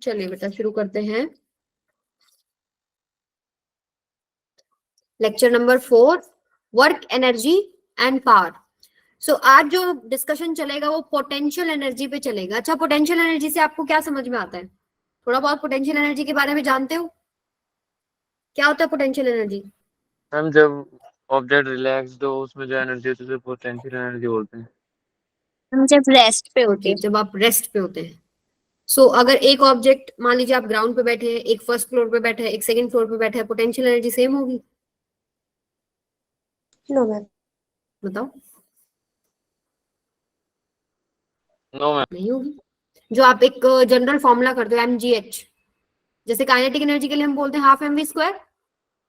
चलिए बेटा शुरू करते हैं lecture number 4, work energy and power. So आज जो डिस्कशन चलेगा वो पोटेंशियल एनर्जी पे चलेगा। अच्छा, पोटेंशियल एनर्जी से आपको क्या समझ में आता है? थोड़ा बहुत पोटेंशियल एनर्जी के बारे में जानते हो? क्या होता है पोटेंशियल एनर्जी? हम जब ऑब्जेक्ट रिलैक्स्ड हो उसमें जो एनर्जी होती है उसे पोटेंशियल एनर्जी बोलते हैं। हम जब रेस्ट पे होते हैं। जब आप रेस्ट पे होते हैं। अगर एक ऑब्जेक्ट, मान लीजिए आप ग्राउंड पे बैठे हैं, एक फर्स्ट फ्लोर पे बैठा है, एक सेकंड फ्लोर पे बैठा है, पोटेंशियल एनर्जी सेम होगी? No ma'am. बताओ। No ma'am. नहीं होगी। जो आप एक जनरल फॉर्मूला करते हो mgh, जैसे काइनेटिक एनर्जी के लिए हम बोलते हैं हाफ mv²,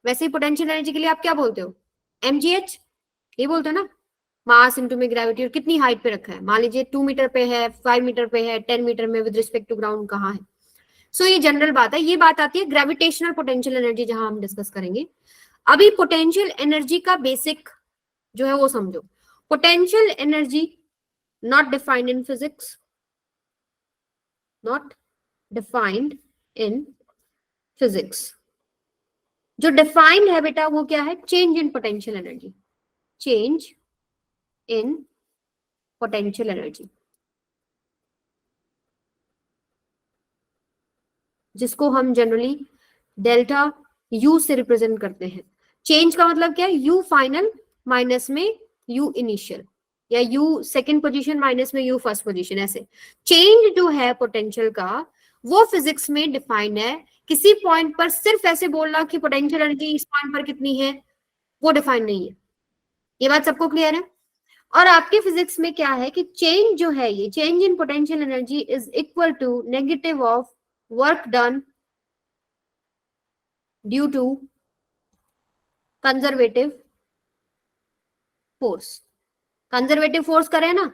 वैसे ही पोटेंशियल एनर्जी के लिए आप क्या बोलते हो? mgh। ये बोलते हो ना, मास इंटू में ग्रेविटी, और कितनी हाइट पे रखा है। मान लीजिए 2 मीटर पे है, 5 मीटर पे है, 10 मीटर में विद रिस्पेक्ट टू ग्राउंड कहाँ है। ये जनरल बात है। ये बात आती है ग्रेविटेशनल पोटेंशियल एनर्जी, जहां हम डिस्कस करेंगे। अभी पोटेंशियल एनर्जी का बेसिक जो है वो समझो। Potential energy not defined in physics, not defined in physics. जो डिफाइंड है बेटा वो क्या है? Change in potential energy, change in potential energy, जिसको हम जनरली डेल्टा यू से रिप्रेजेंट करते हैं। चेंज का मतलब क्या है? यू फाइनल माइनस में यू इनिशियल, या यू सेकंड पोजीशन माइनस में यू फर्स्ट पोजीशन। ऐसे चेंज जो है पोटेंशियल का वो फिजिक्स में डिफाइंड है। किसी पॉइंट पर सिर्फ ऐसे बोलना कि पोटेंशियल एनर्जी इस पॉइंट पर कितनी है, वो डिफाइंड नहीं है। ये बात सबको क्लियर है? और आपके फिजिक्स में क्या है कि चेंज जो है, ये change in potential energy is equal to negative of work done due to conservative force. Conservative force करें ना,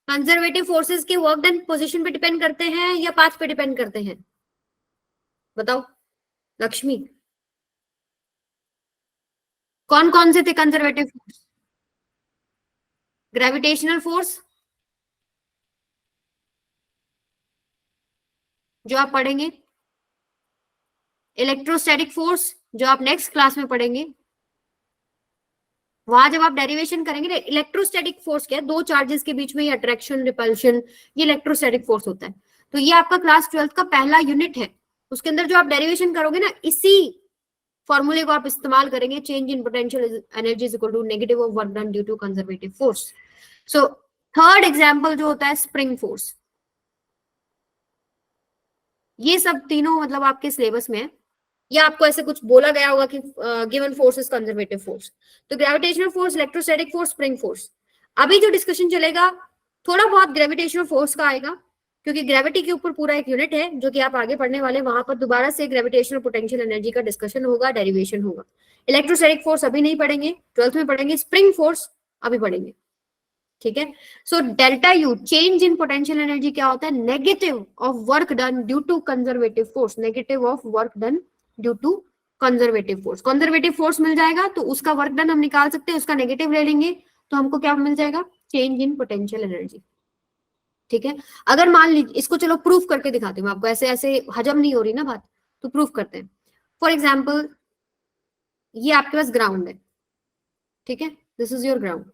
कंजर्वेटिव फोर्सेस के वर्क डन पोजीशन पे डिपेंड करते हैं या पाथ पे डिपेंड करते हैं? बताओ लक्ष्मी, कौन कौन से थे कंजर्वेटिव फोर्स? ग्रेविटेशनल फोर्स जो आप पढ़ेंगे, इलेक्ट्रोस्टैटिक फोर्स जो आप नेक्स्ट क्लास में पढ़ेंगे। वहां जब आप डेरिवेशन करेंगे, इलेक्ट्रोस्टैटिक फोर्स क्या है? दो चार्जेस के बीच में ये अट्रैक्शन रिपल्शन, ये इलेक्ट्रोस्टैटिक फोर्स होता है। तो ये आपका क्लास 12th का पहला यूनिट है। उसके अंदर जो आप डेरिवेशन करोगे ना, इसी फॉर्मूले को आप इस्तेमाल करेंगे। Change in potential energy is equal to negative of work done due to conservative force. So third example जो होता है स्प्रिंग फोर्स। ये सब तीनों मतलब आपके सिलेबस में है, या आपको ऐसे कुछ बोला गया होगा कि given force is conservative force. तो gravitational force, electrostatic force, spring force. अभी जो डिस्कशन चलेगा थोड़ा बहुत ग्रेविटेशनल फोर्स का आएगा, क्योंकि ग्रेविटी के ऊपर पूरा एक यूनिट है जो कि आप आगे पढ़ने वाले, वहां पर दोबारा से ग्रेविटेशनल पोटेंशियल एनर्जी का डिस्कशन होगा, डेरिवेशन होगा। इलेक्ट्रोस्टैटिक फोर्स अभी नहीं पढ़ेंगे, 12th में पढ़ेंगे। स्प्रिंग फोर्स अभी पढ़ेंगे, ठीक है। So delta U, change in potential energy, क्या होता है? Negative of work done due to conservative force, negative of work done due to conservative force. Conservative force मिल जाएगा तो उसका वर्क डन हम निकाल सकते हैं, उसका नेगेटिव ले लेंगे तो हमको क्या मिल जाएगा? चेंज इन पोटेंशियल एनर्जी, ठीक है। अगर मान लीजिए, इसको चलो प्रूफ करके दिखाती हूँ आपको, ऐसे ऐसे हजम नहीं हो रही ना बात, तो प्रूफ करते हैं। फॉर एग्जाम्पल, ये आपके पास ग्राउंड है, ठीक है, दिस इज योर ग्राउंड।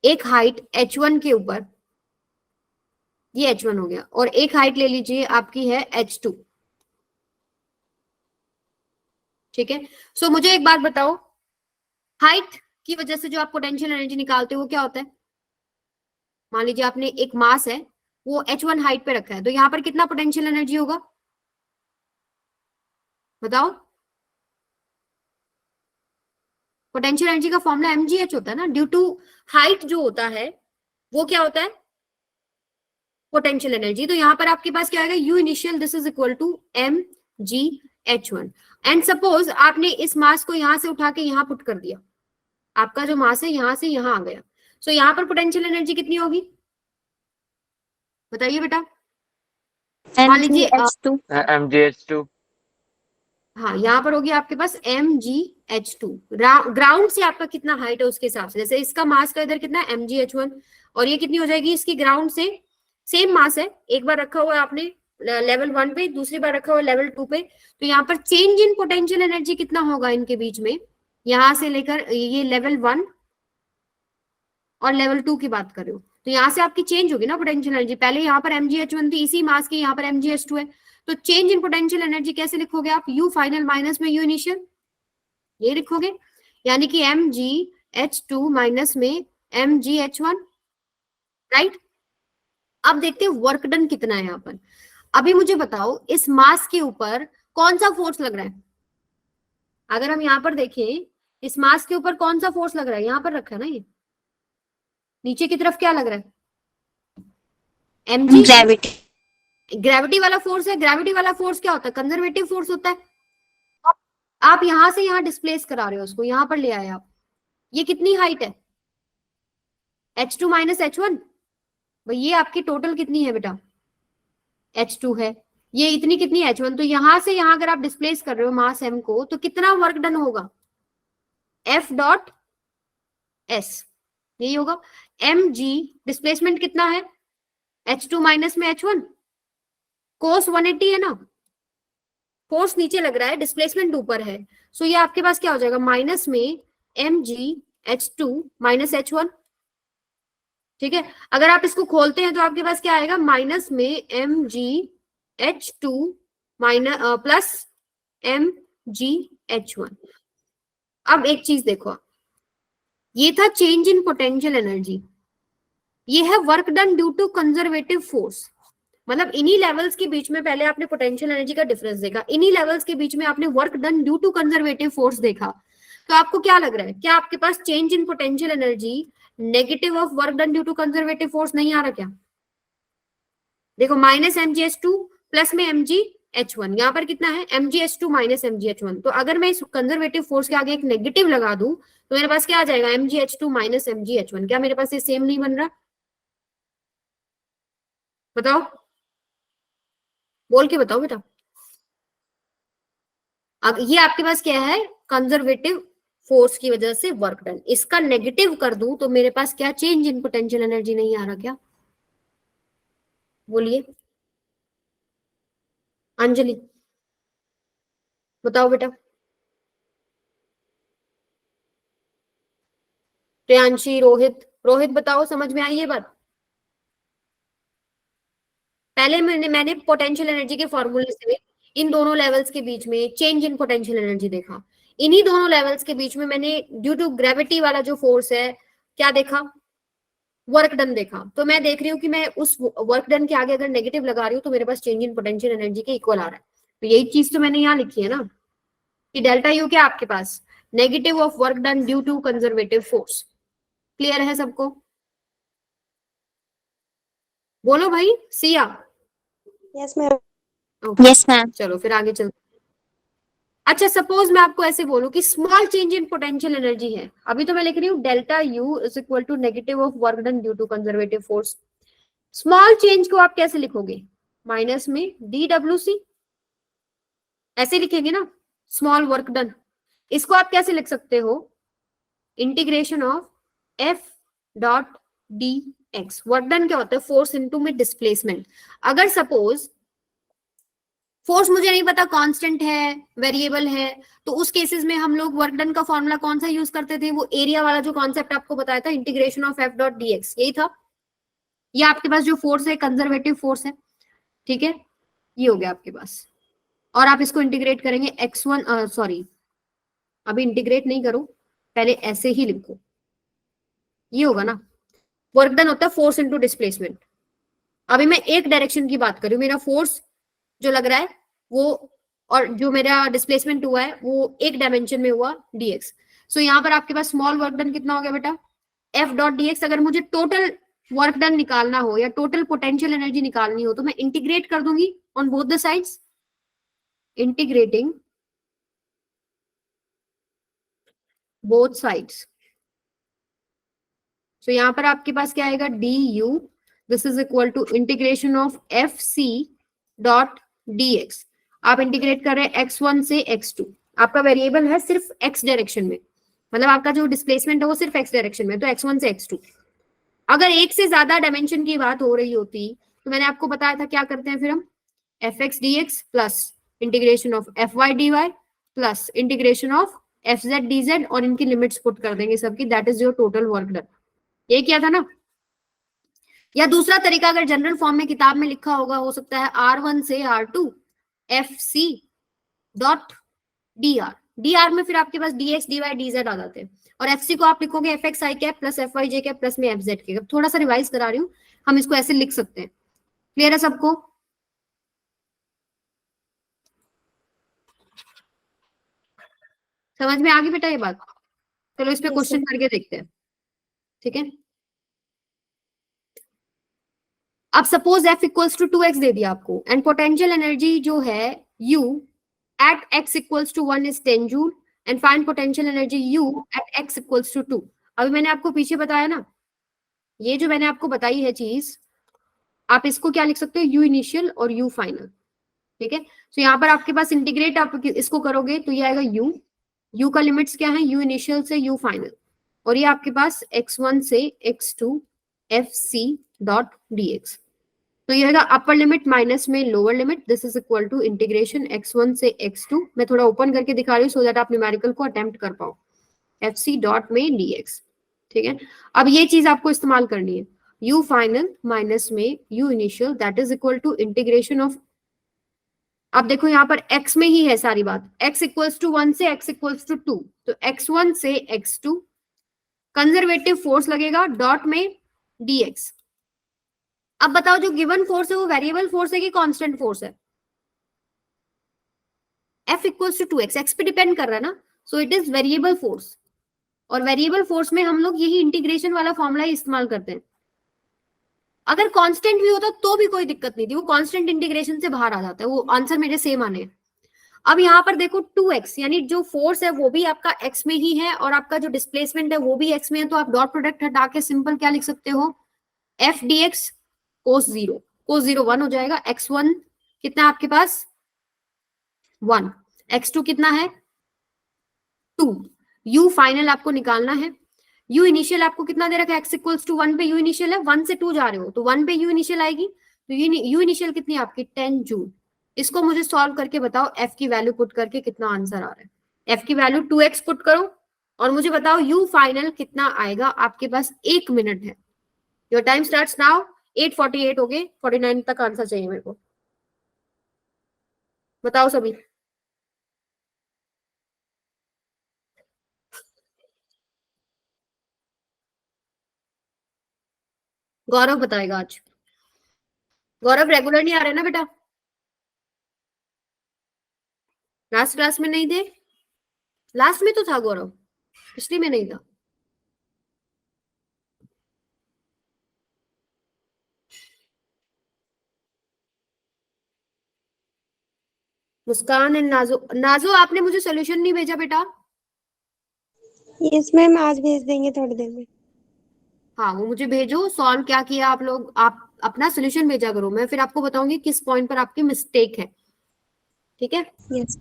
एक हाइट h1 के ऊपर, ये h1 हो गया, और एक हाइट ले लीजिए आपकी है h2, ठीक है। मुझे एक बात बताओ, हाइट की वजह से जो आप पोटेंशियल एनर्जी निकालते हो वो क्या होता है? मान लीजिए आपने एक मास है, वो h1 हाइट पे रखा है, तो यहां पर कितना पोटेंशियल एनर्जी होगा? बताओ। पोटेंशियल एनर्जी का फॉर्मूला mgh होता है ना, ड्यू टू हाइट जो होता है वो क्या होता है? Potential energy. तो यहां पर आपके पास क्या आएगा? u initial, this is equal to mgh1। And suppose आपने इस मास को यहां से उठा के यहां पुट कर दिया, आपका जो मास है यहां से यहां आ गया। यहां पर पोटेंशियल एनर्जी कितनी होगी? बताइए बेटा। मान लीजिए mgh2। mgh2। हाँ, यहाँ पर होगी आपके पास mgh2। ग्राउंड से आपका कितना हाइट है उसके हिसाब से, जैसे इसका मास का इधर कितना है mgh1, और ये कितनी हो जाएगी इसकी ग्राउंड से? सेम मास है, एक बार रखा हुआ है आपने लेवल 1 पे, दूसरी बार रखा हुआ लेवल 2 पे, तो यहाँ पर चेंज इन पोटेंशियल एनर्जी कितना होगा इनके बीच में, यहां से लेकर ये लेवल 1 और लेवल 2 की बात कर रहे हो, तो यहाँ से आपकी चेंज होगी ना पोटेंशियल एनर्जी। पहले यहाँ पर mgh1 थी इसी मास की, यहाँ पर mgh2 है, तो चेंज इन पोटेंशियल एनर्जी कैसे लिखोगे आप, u फाइनल माइनस में u इनिशियल, ये लिखोगे, यानी कि mgh2 माइनस में mgh1, राइट। अब देखते हैं वर्क डन कितना है यहाँ पर। अभी मुझे बताओ इस मास के ऊपर कौन सा फोर्स लग रहा है, अगर हम यहाँ पर देखें इस मास के ऊपर कौन सा फोर्स लग रहा है, यहाँ पर रखा है ना, ये नीचे की तरफ क्या लग रहा है, mg, ग्रेविटी। ग्रेविटी वाला फोर्स है। ग्रेविटी वाला फोर्स क्या होता है, कंजर्वेटिव फोर्स होता है। आप यहां से यहां डिस्प्लेस करा रहे हो उसको, यहां पर ले आए आप, ये कितनी हाइट है, h2 माइनस h1, भाई ये आपकी टोटल कितनी है बेटा, h2 है, ये इतनी कितनी h1, तो यहां से यहां अगर आप डिस्प्लेस कर रहे हो मास m को, तो कितना वर्क डन होगा, F डॉट S, यही होगा। mg डिस्प्लेसमेंट कितना है, h2 माइनस में h1, कोस 180 है ना, फोर्स नीचे लग रहा है, डिस्प्लेसमेंट ऊपर है, सो ये आपके पास क्या हो जाएगा, माइनस में mgh2 माइनस h1, ठीक है। अगर आप इसको खोलते हैं तो आपके पास क्या आएगा, माइनस में mgh2 माइनस प्लस mgh1। अब एक चीज देखो, ये था चेंज इन पोटेंशियल एनर्जी, ये है work done due to conservative force, मतलब इन्हीं लेवल्स के बीच में पहले आपने पोटेंशियल एनर्जी का डिफरेंस देखा, इन्हीं लेवल्स के बीच में आपने work done due to conservative force देखा, तो आपको क्या लग रहा है, क्या आपके पास change in potential energy negative of work done due to conservative force नहीं आ रहा क्या, देखो माइनस mgh2 प्लस में mgh1, यहाँ पर कितना है mgh2 माइनस mgh1, तो अगर मैं इस कंजर्वेटिव फोर्स के आगे एक नेगेटिव लगा दूं तो मेरे पास क्या आ जाएगा, mgh2 माइनस mgh1, क्या मेरे पास ये सेम नहीं बन रहा, बताओ, बोल के बताओ बेटा। अब ये आपके पास क्या है, कंजर्वेटिव फोर्स की वजह से वर्क डन, इसका नेगेटिव कर दूं तो मेरे पास क्या चेंज इन पोटेंशियल एनर्जी नहीं आ रहा क्या, बोलिए अंजलि, बताओ बेटा, प्रियांशी, रोहित, रोहित बताओ, समझ में आई ये बात। पहले मैंने पोटेंशियल एनर्जी के फॉर्मूले से इन दोनों लेवल्स के बीच में चेंज इन पोटेंशियल एनर्जी देखा, इन्हीं दोनों लेवल्स के बीच में मैंने ड्यू टू ग्रेविटी वाला जो फोर्स है क्या देखा, वर्क डन देखा, तो मैं देख रही हूँ कि मैं उस वर्क डन के आगे अगर नेगेटिव लगा रही हूँ तो मेरे पास चेंज इन पोटेंशियल एनर्जी के इक्वल आ रहा है, तो यही चीज तो मैंने यहाँ लिखी है ना, कि डेल्टा यू क्या आपके पास negative of work done due to conservative force. Clear है सबको, बोलो भाई, Siya. Yes ma'am. Yes ma'am. चलो फिर आगे चलते। अच्छा सपोज मैं आपको ऐसे बोलूं कि small change in potential energy है, अभी तो मैं लिख रही हूँ delta u is equal to negative of work done due to conservative force, small change को आप कैसे लिखोगे, माइनस में DWC, ऐसे लिखेंगे ना, स्मॉल वर्क डन, इसको आप कैसे लिख सकते हो, integration of F dot dx, work done क्या होता है, फोर्स इनटू में डिस्प्लेसमेंट। अगर सपोज फोर्स मुझे नहीं पता कांस्टेंट है वेरिएबल है, तो उस केसेस में हम लोग वर्क डन का फॉर्मूला कौन सा यूज करते थे, वो एरिया वाला जो कॉन्सेप्ट आपको बताया था, integration of F dot dx, यही था। ये आपके पास जो फोर्स है कंजर्वेटिव फोर्स है, ठीक है, ये हो गया आपके पास, और आप इसको इंटीग्रेट करेंगे x1, सॉरी अभी इंटीग्रेट नहीं करो, पहले ऐसे ही लिखो, ये होगा ना, वर्क डन होता है फोर्स इनटू डिस्प्लेसमेंट। अभी मैं एक डायरेक्शन की बात कर रही हूँ, मेरा फोर्स जो लग रहा है वो, और जो मेरा डिस्प्लेसमेंट हुआ है वो एक डायमेंशन में हुआ dx, सो यहाँ पर आपके पास स्मॉल वर्क डन कितना हो गया बेटा, F डॉट dx। अगर मुझे टोटल वर्क डन निकालना हो या टोटल पोटेंशियल एनर्जी निकालनी हो तो मैं इंटीग्रेट कर दूंगी on both the sides, integrating both sides, so यहाँ पर आपके पास क्या आएगा, du this is equal to integration of FC dot dx, आप इंटीग्रेट कर रहे हैं x1 से x2, आपका वेरिएबल है सिर्फ x डायरेक्शन में, मतलब आपका जो डिस्प्लेसमेंट है वो सिर्फ x डायरेक्शन में, तो x1 से x2। अगर एक से ज्यादा डायमेंशन की बात हो रही होती तो मैंने आपको बताया था क्या करते हैं फिर हम, F X D X plus integration of F Y D Y plus integration of F Z D Z, और इनकी लिमिट्स पुट कर देंगे सबकी, that is your total work done. ये किया था ना। या दूसरा तरीका अगर जनरल फॉर्म में किताब में लिखा होगा, हो सकता है R1 से R2 FC डॉट DR में फिर आपके पास dx dy dz आ जाते हैं, और FC को आप लिखोगे fx i cap plus fy j cap plus में fz के। थोड़ा सा रिवाइज करा रही हूँ, हम इसको ऐसे लिख सकते हैं। क्लियर है सबको? समझ में आ गई बेटा ये बात? चलो इस पे क्वेश्चन करके देखते हैं, ठीक है। अब suppose f equals to 2x दे दिया आपको, एंड पोटेंशियल एनर्जी जो है u at x equals to 1 is 10 joule and find potential energy u at x equals to 2। अभी मैंने आपको पीछे बताया ना, ये जो मैंने आपको बताई है चीज, आप इसको क्या लिख सकते हो, u इनिशियल और u फाइनल, ठीक है। तो यहाँ पर आपके पास इंटीग्रेट आप इसको करोगे तो ये आएगा u का लिमिट्स क्या है, u इनिशियल से u फाइनल, और ये आपके पास x1 से x2 fc डॉट dx। तो ये होगा अपर लिमिट माइनस में lower limit, this is equal to integration x1 से x2। मैं थोड़ा ओपन करके दिखा रही हूँ सो दैट आप न्यूमेरिकल को अटेम्प्ट कर पाओ, fc डॉट में dx, ठीक है। अब ये चीज आपको इस्तेमाल करनी है, u फाइनल माइनस में u initial that is equal to integration of, अब देखो यहाँ पर x में ही है सारी बात, x इक्वल्स टू 1 से x इक्वल्स टू 2, तो x1 से x2 कंजर्वेटिव फोर्स लगेगा डॉट में dx। अब बताओ जो गिवन फोर्स है वो वेरिएबल फोर्स है कि कांस्टेंट फोर्स है? F equals to 2x, x पे डिपेंड कर रहा है ना, so it is variable force, और वेरिएबल फोर्स में हम लोग यही इंटीग्रेशन वाला फॉर्मूला ही इस्तेमाल करते हैं। अगर कांस्टेंट भी होता तो भी कोई दिक्कत नहीं थी, वो कांस्टेंट इंटीग्रेशन से बाहर आ जाता है, वो आंसर मेरे सेम आने। अब यहाँ पर देखो 2x, यानी जो फोर्स है वो भी आपका x में ही है और आपका जो डिस्प्लेसमेंट है वो भी x में है, तो आप डॉट प्रोडक्ट हटा के सिंपल क्या लिख सकते हो, f dx cos 0 1 हो जाएगा। x1 कितना है आपके पास 1, x2 कितना है 2, u फाइनल आपको निकालना है, u इनिशियल आपको कितना दे रखा है, x इक्वल्स टू 1 पे u इनिशियल है, 1 से 2 जा रहे हो तो 1 पे u इनिशियल आएगी, तो u इनिशियल कितनी है आपकी 10 जूल। इसको मुझे सॉल्व करके बताओ f की वैल्यू पुट करके कितना आंसर आ रहा है। f की वैल्यू 2x पुट करो और मुझे बताओ u फाइनल कितना आएगा। आपके पास 1 मिनट है, योर टाइम स्टार्ट्स नाउ। 8:48 हो गए, 49 तक आंसर चाहिए मेरे को, बताओ सभी। गौरव बताएगा आज, गौरव रेगुलर नहीं आ रहे ना बेटा, लास्ट क्लास में नहीं थे, लास्ट में तो था गौरव, पिछली में नहीं था। मुस्कान एंड नाजो, नाजो आपने मुझे सोल्यूशन नहीं भेजा बेटा। यस मैम, आज भेज देंगे थोड़ी देर में। हाँ वो मुझे भेजो, सॉल्व क्या किया आप लोग, आप अपना सोल्यूशन भेजा करो, मैं फिर आपको बताऊंगी किस पॉइंट पर आपकी मिस्टेक है, ठीक है। यस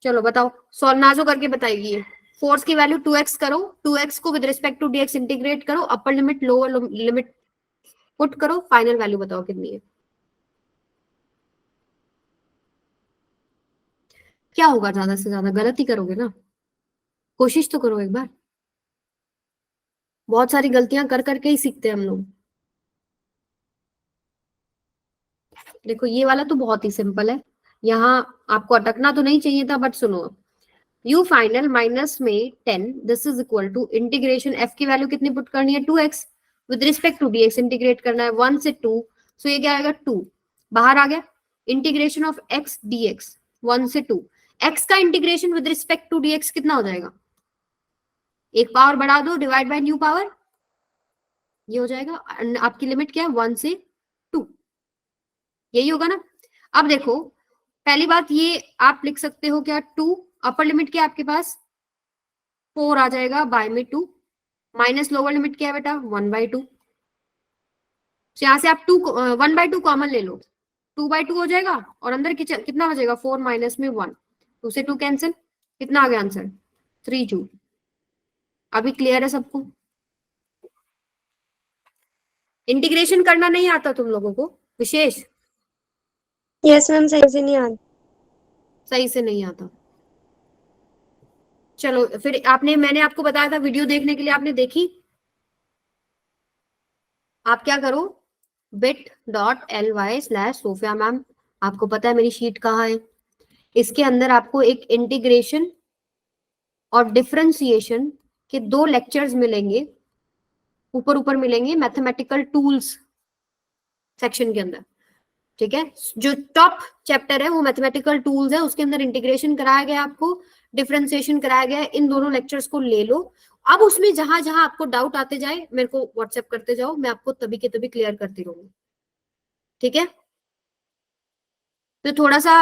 चलो बताओ, सॉल्व नाजो करके बताएगी ये। फोर्स की वैल्यू 2x करो, 2x को with respect to dx integrate करो, upper limit lower limit put करो, फाइनल वैल्यू बताओ कितनी है। क्या होगा, ज्यादा से ज्यादा गलत ही करोगे ना, कोशिश तो करो एक बार। बहुत सारी गलतियां कर करके ही सीखते हैं हम लोग। देखो ये वाला तो बहुत ही सिंपल है, यहाँ आपको अटकना तो नहीं चाहिए था, बट सुनो, u फाइनल माइनस में 10 this is equal to integration f की वैल्यू कितनी पुट करनी है 2x, with respect to dx integrate करना है 1 से 2, सो ये क्या आएगा 2 बाहर आ गया, इंटीग्रेशन ऑफ x dx 1 से 2, x का integration with respect to dx कितना हो जाएगा, एक पावर बढ़ा दो डिवाइड बाय न्यू पावर, ये हो जाएगा। आपकी लिमिट क्या है 1 से 2, यही होगा ना। अब देखो पहली बात ये आप लिख सकते हो क्या 2, अपर लिमिट क्या है आपके पास 4 आ जाएगा बाय में 2, माइनस लोअर लिमिट क्या है बेटा 1/2, तो यहाँ से आप 1/2 कॉमन ले लो, 2/2 हो जाएगा और अंदर कितना बचेगा 4 माइनस में 1, 2 से 2 कैंसिल, कितना आ गया आंसर 3 जूल। अभी क्लियर है सबको? इंटीग्रेशन करना नहीं आता तुम लोगों को विशेष? यस मैम, सही से नहीं आता। सही से नहीं आता। चलो फिर आपने, मैंने आपको बताया था वीडियो देखने के लिए, आपने देखी? आप क्या करो, bit.ly/सोफिया मैम, आपको पता है मेरी शीट कहाँ है, इसके अंदर आपको एक इंटीग्रेशन और डिफरेंशिएशन के 2 लेक्चर्स मिलेंगे, ऊपर ऊपर मिलेंगे मैथमेटिकल टूल्स सेक्शन के अंदर। ठीक है, जो टॉप चैप्टर है वो मैथमेटिकल टूल्स है, उसके अंदर इंटीग्रेशन कराया गया, आपको डिफरेंशिएशन कराया गया है। इन दोनों लेक्चर्स को ले लो। अब उसमें जहां जहां आपको डाउट आते जाए मेरे को व्हाट्सएप करते जाओ, मैं आपको तभी के तभी क्लियर करती रहूंगी। ठीक है, तो थोड़ा सा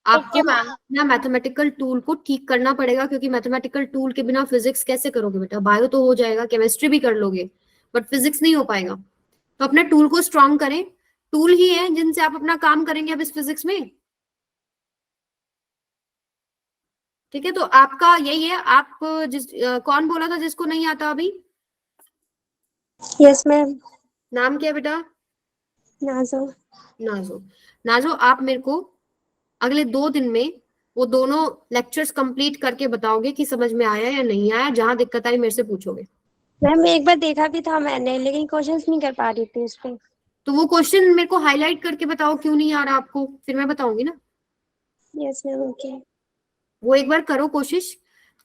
आपको ना मैथमेटिकल टूल को ठीक करना पड़ेगा, क्योंकि मैथमेटिकल टूल के बिना फिजिक्स कैसे करोगे बेटा? बायो तो हो जाएगा, केमिस्ट्री भी कर लोगे, बट फिजिक्स नहीं हो पाएगा। तो अपने टूल को स्ट्रॉन्ग करें, टूल ही है जिनसे आप अपना काम करेंगे अब इस फिजिक्स में। ठीक है, तो आपका यही है। आप कौन बोला था जिसको नहीं आता अभी? Yes ma'am. नाम क्या है बेटा? नाजो। नाजो। नाजो, आप मेरे को अगले 2 दिन में वो दोनों लेक्चर्स कंप्लीट करके बताओगे कि समझ में आया या नहीं आया। जहां दिक्कत आई मेरे से पूछोगे। मैम एक बार देखा भी था मैंने, लेकिन क्वेश्चंस नहीं कर पा रही थी उस पे। तो वो क्वेश्चन मेरे को हाईलाइट करके बताओ क्यों नहीं आ रहा आपको, फिर मैं बताऊंगी ना। Yes ma'am, okay. वो एक बार करो कोशिश,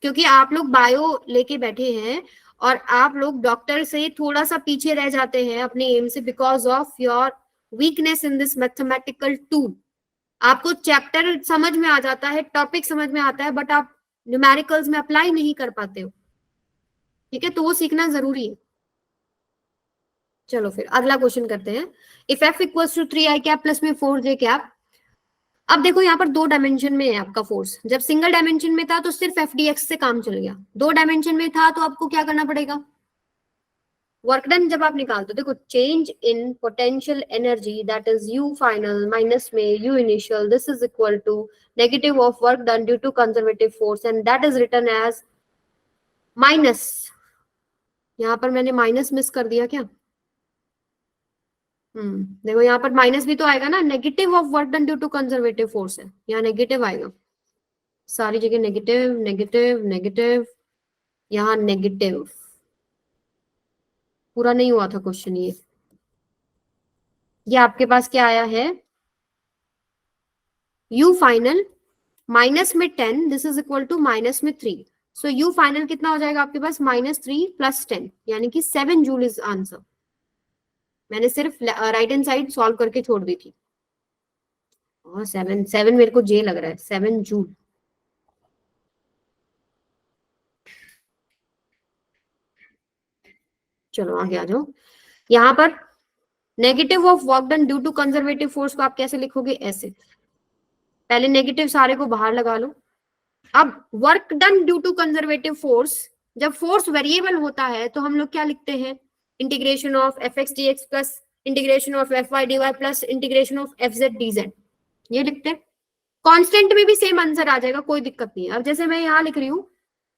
क्योंकि आप लोग बायो लेके बैठे हैं और आप लोग डॉक्टर से थोड़ा सा पीछे रह जाते हैं अपने एम से, because of your weakness in this mathematical tool. आपको चैप्टर समझ में आ जाता है, टॉपिक समझ में आता है, बट आप न्यूमेरिकल्स में अप्लाई नहीं कर पाते हो। ठीक है, तो वो सीखना जरूरी है। चलो फिर अगला क्वेश्चन करते हैं। If F equals to 3i cap plus में 4j कैप। अब देखो यहाँ पर 2 डायमेंशन में है आपका फोर्स। जब सिंगल डायमेंशन में था तो सिर्फ एफ डी एक्स से काम चल गया, 2 डायमेंशन में था तो आपको क्या करना पड़ेगा? वर्क डन जब आप निकालते हो, देखो change in potential energy that is U final minus में U initial, this is equal to negative of work done due to conservative force, and that is written as minus. यहाँ पर मैंने minus miss कर दिया क्या? देखो यहाँ पर माइनस भी तो आएगा ना, negative of work done due to conservative force है, यहाँ नेगेटिव आएगा, सारी जगह नेगेटिव नेगेटिव नेगेटिव, यहाँ नेगेटिव। पूरा नहीं हुआ था क्वेश्चन ये आपके पास क्या आया है? u फाइनल माइनस में 10, this is equal to minus में 3। सो u फाइनल कितना हो जाएगा आपके पास? -3 + 10, यानी कि 7 जूल इज आंसर। मैंने सिर्फ राइट हैंड साइड सॉल्व करके छोड़ दी थी। और 7 मेरे को जे लग रहा है, 7 जूल। चलो आगे आ जाओ। यहाँ पर negative of work done due to conservative force को आप कैसे लिखोगे? ऐसे, पहले नेगेटिव सारे को बाहर लगा लो। अब work done due to conservative force, जब फोर्स वेरिएबल होता है तो हम लोग क्या लिखते हैं? Integration of F X D X plus integration of F Y D Y plus integration of F Z D Z, ये लिखते हैं। कांस्टेंट में भी सेम आंसर आ जाएगा, कोई दिक्कत नहीं है। अब जैसे मैं यहाँ लिख रही हूँ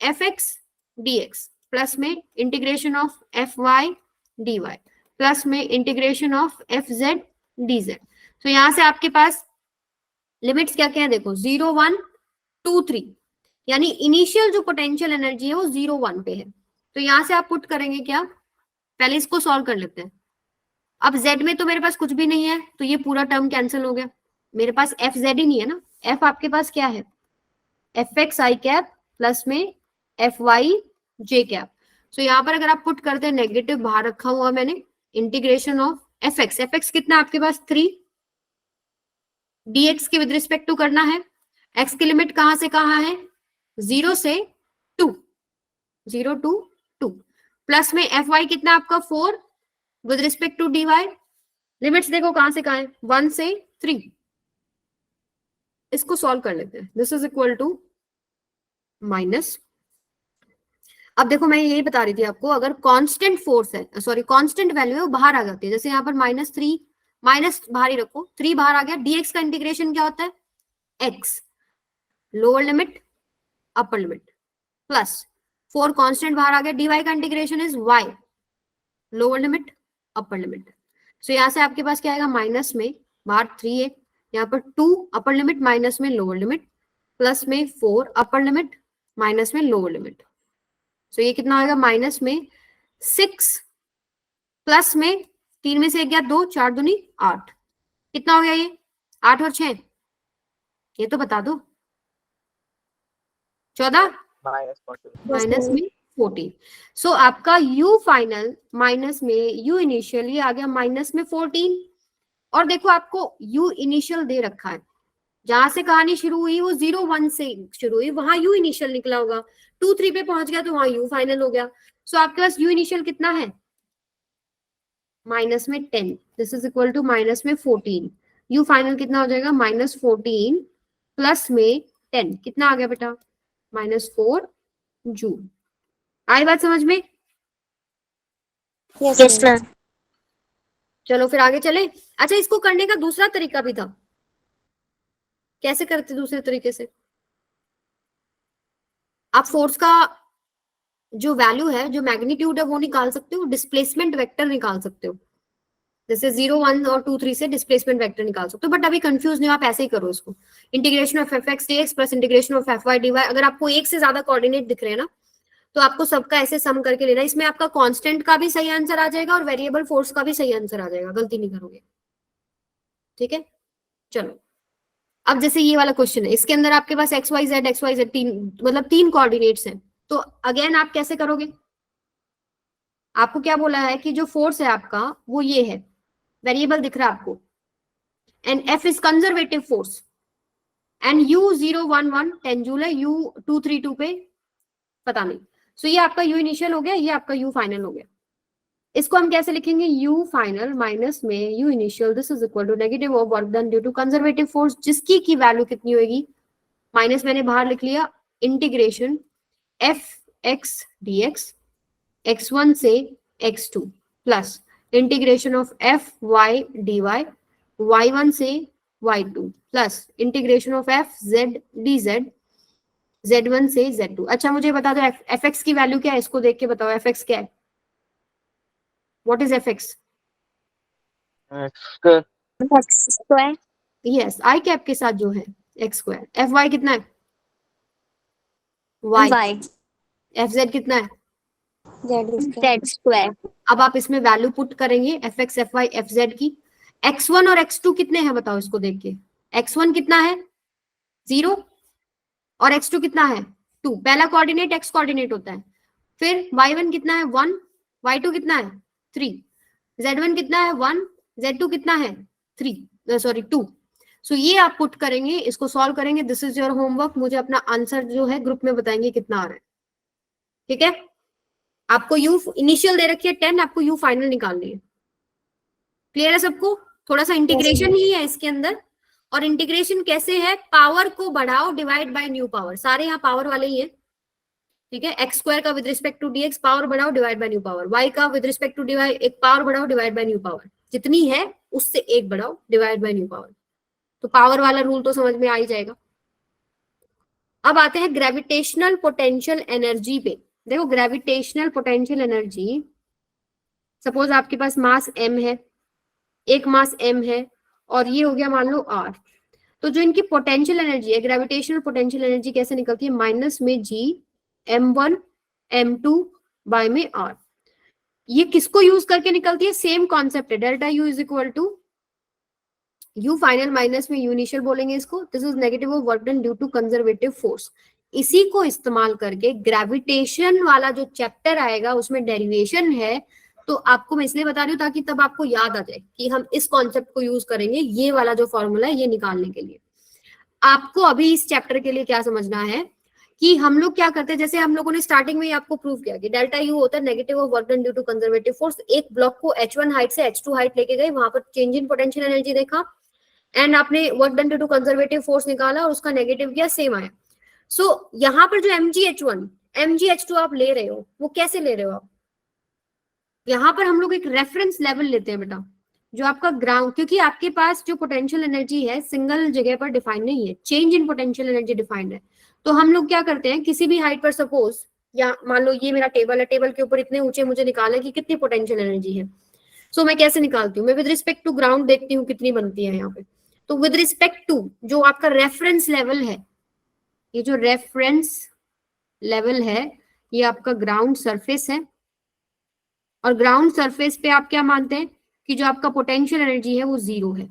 F X D X plus में integration of F Y D Y plus में integration of F Z D Z. तो यहाँ से आपके पास लिमिट्स क्या क्या है देखो, 0 1 2 3, यानी इनिशियल जो पोटेंशियल एनर्जी है वो 0 1 पे है। तो यहां से आप पुट करेंगे क्या? पहले इसको सॉल्व कर लेते हैं। अब z में तो मेरे पास कुछ भी नहीं है, तो ये पूरा टर्म कैंसिल हो गया। मेरे पास एफ जेड ही नहीं है ना, f आपके पास क्या है? एफ एक्स आई कैप प्लस में एफ वाई जे कैप। सो यहाँ पर अगर आप पुट करते हैं, नेगेटिव बाहर रखा हुआ मैंने, इंटीग्रेशन ऑफ एफ एक्स कितना आपके पास? 3, dx के विद रिस्पेक्ट टू करना है। x की लिमिट कहां से कहां है? 0 से 2, 0 to 2, प्लस में एफ वाई कितना आपका? 4 with respect to D Y. Limits देखो कहां से कहां है? 1 से 3। इसको सॉल्व कर लेते हैं। This is equal to minus, अब देखो मैं यही बता रही थी आपको, अगर कांस्टेंट फोर्स है, सॉरी कांस्टेंट वैल्यू है, वो बाहर आ जाती है। जैसे यहाँ पर -3, माइनस बाहर ही रखो, 3 बाहर आ गया। dx का इंटीग्रेशन क्या होता है? x, lower limit upper limit, plus 4 constant बाहर आ गया, dy का integration is y, lower limit upper limit. So यहाँ से आपके पास क्या आएगा? माइनस में बाहर 3 है, यहाँ पर 2 अपर लिमिट माइनस में लोअर लिमिट, प्लस में 4 अपर लिमिट माइनस में लोअर लिमिट। सो ये कितना आएगा, माइनस में 6 प्लस में 3 में से 1 गया 2, 4 दूनी 8, कितना हो गया ये 8 और 6, ये तो बता दो, 14 माइनस में 14। सो आपका u फाइनल माइनस में u इनिशियल ये आ गया माइनस में 14। और देखो आपको u इनिशियल दे रखा है, जहां से कहानी शुरू हुई वो 0 1 से शुरू हुई, वहां u इनिशियल निकला होगा, 2 3 पे पहुंच गया तो वहां u फाइनल हो गया। सो आपके पास u इनिशियल कितना है, माइनस में 10, this is equal to minus में 14, u फाइनल कितना हो जाएगा -14 प्लस में 10, कितना आ गया बेटा -4 जूल। आई बात समझ में? Yes ma'am. चलो फिर आगे चले। अच्छा, इसको करने का दूसरा तरीका भी था, कैसे करते दूसरे तरीके से, आप फोर्स का जो वैल्यू है, जो मैग्नीट्यूड है वो निकाल सकते हो, डिस्प्लेसमेंट वेक्टर निकाल सकते हो, जैसे 0 1 और 2 3 से डिस्प्लेसमेंट वेक्टर निकाल सकते हो। बट अभी कंफ्यूज नहीं हो आप, ऐसे ही करो इसको, integration of F X D X plus integration of F Y D Y. अगर आपको एक से ज्यादा कोऑर्डिनेट दिख रहे हैं ना, तो आपको सबका ऐसे सम करके लेना, इसमें आपका कांस्टेंट का भी सही आंसर आ जाएगा और वेरिएबल फोर्स का भी सही आंसर आ जाएगा, गलती नहीं करोगे, ठीक है। चलो अब जैसे ये वाला क्वेश्चन है, इसके अंदर आपके पास एक्स वाई जेड तीन, मतलब 3 कोऑर्डिनेट्स हैं, तो अगेन आप कैसे करोगे, आपको क्या बोला है कि जो फोर्स है आपका वो ये है, वेरिएबल दिख रहा है आपको, and F is conservative force, and u 0 1 1 10 joule है, u 2 3 2 पे पता नहीं। सो ये आपका u इनिशियल हो गया, ये आपका u फाइनल हो गया। इसको हम कैसे लिखेंगे, u फाइनल माइनस में u initial, this is equal to negative of work done due to conservative force, जिसकी की वैल्यू कितनी होगी, माइनस मैंने बाहर लिख लिया, integration F X D X x1 से x2 plus integration of F Y D Y y1 से y2 plus integration of F Z D Z z1 से z2। अच्छा मुझे बता दो एफ एक्स की वैल्यू क्या है, इसको देख के बताओ एफ एक्स क्या है, what is F x? X square. Yes, I cap के साथ जो है एक्स स्क्वायर। एफ वाई कितना है, वाई। वाई। एफ जेड कितना है, जेड स्क्वायर। अब आप इसमें वैल्यू पुट करेंगे F X F Y F Z की। x1 और x2 कितने हैं बताओ इसको देख के, x1 कितना है 0 और x2 कितना है 2, पहला कोऑर्डिनेट x कोऑर्डिनेट होता है, फिर y1 कितना है 1, y2 कितना है 3, z1 कितना है 1, z2 कितना है 3 सॉरी 2। सो ये आप पुट करेंगे, इसको सॉल्व करेंगे, दिस इज योर होमवर्क, मुझे अपना आंसर जो है ग्रुप में बताएंगे कितना आ रहा है, ठीक है। आपको u इनिशियल दे रखी है 10, आपको u फाइनल निकालनी है, क्लियर है सबको? थोड़ा सा इंटीग्रेशन ही है इसके अंदर, और इंटीग्रेशन कैसे है, पावर को बढ़ाओ डिवाइड बाय न्यू पावर, सारे यहाँ पावर वाले ही है, ठीक है। एक्स स्क्वायर का with respect to dx power बढ़ाओ divide by new power, y का विद रिस्पेक्ट टू dy एक पावर बढ़ाओ डिवाइड बाय न्यू पावर, जितनी है उससे एक बढ़ाओ डिवाइड बाय न्यू पावर, तो पावर वाला रूल तो समझ में आ ही जाएगा। अब आते हैं ग्रेविटेशनल पोटेंशियल एनर्जी पे। देखो ग्रेविटेशनल पोटेंशियल एनर्जी, सपोज आपके पास मास m है, एक मास m है और ये हो गया मान लो r, तो जो इनकी पोटेंशियल एनर्जी है, ग्रेविटेशनल पोटेंशियल एनर्जी कैसे निकलती है, माइनस में g m1 m2 बाय में r। ये किसको यूज करके निकलती है, सेम कॉन्सेप्ट है, delta u is equal to u final minus में u इनिशियल बोलेंगे इसको, this is negative of work done due to conservative force. इसी को इस्तेमाल करके ग्रेविटेशन वाला जो चैप्टर आएगा उसमें डेरिवेशन है, तो आपको मैं इसलिए बता रही हूँ ताकि तब आपको याद आ जाए कि हम इस कॉन्सेप्ट को यूज करेंगे, ये वाला जो फॉर्मूला है ये निकालने के लिए। आपको अभी इस चैप्टर के लिए क्या समझना है कि हम लोग क्या करते हैं, जैसे हम लोगों ने स्टार्टिंग में ही आपको प्रूव किया कि डेल्टा यू होता है negative of work done due to conservative force. एक ब्लॉक को h1 हाइट से h2 हाइट लेके गए, वहां पर चेंज इन पोटेंशियल एनर्जी देखा एंड आपने work done due to conservative force निकाला और उसका नेगेटिव किया, सेम आया। सो यहाँ पर जो mgh1 mgh2 आप ले रहे हो वो कैसे ले रहे हो आप, यहाँ पर हम लोग एक रेफरेंस लेवल लेते हैं बेटा, जो आपका ग्राउंड, क्योंकि आपके पास जो पोटेंशियल एनर्जी है सिंगल जगह पर डिफाइन नहीं है, change in potential energy defined है। तो हम लोग क्या करते हैं, किसी भी हाइट पर सपोज, या मान लो ये मेरा टेबल है, टेबल के ऊपर इतने ऊंचे मुझे निकालना है कि कितनी पोटेंशियल एनर्जी है। सो मैं कैसे निकालती हूँ, मैं विद रिस्पेक्ट टू ग्राउंड देखती हूँ कितनी बनती है यहाँ पे, तो विद रिस्पेक्ट टू जो आपका रेफरेंस लेवल है, ये जो रेफरेंस लेवल है ये आपका ग्राउंड सरफेस है, और ग्राउंड सरफेस पे आप क्या मानते हैं कि जो आपका पोटेंशियल एनर्जी है वो 0 है।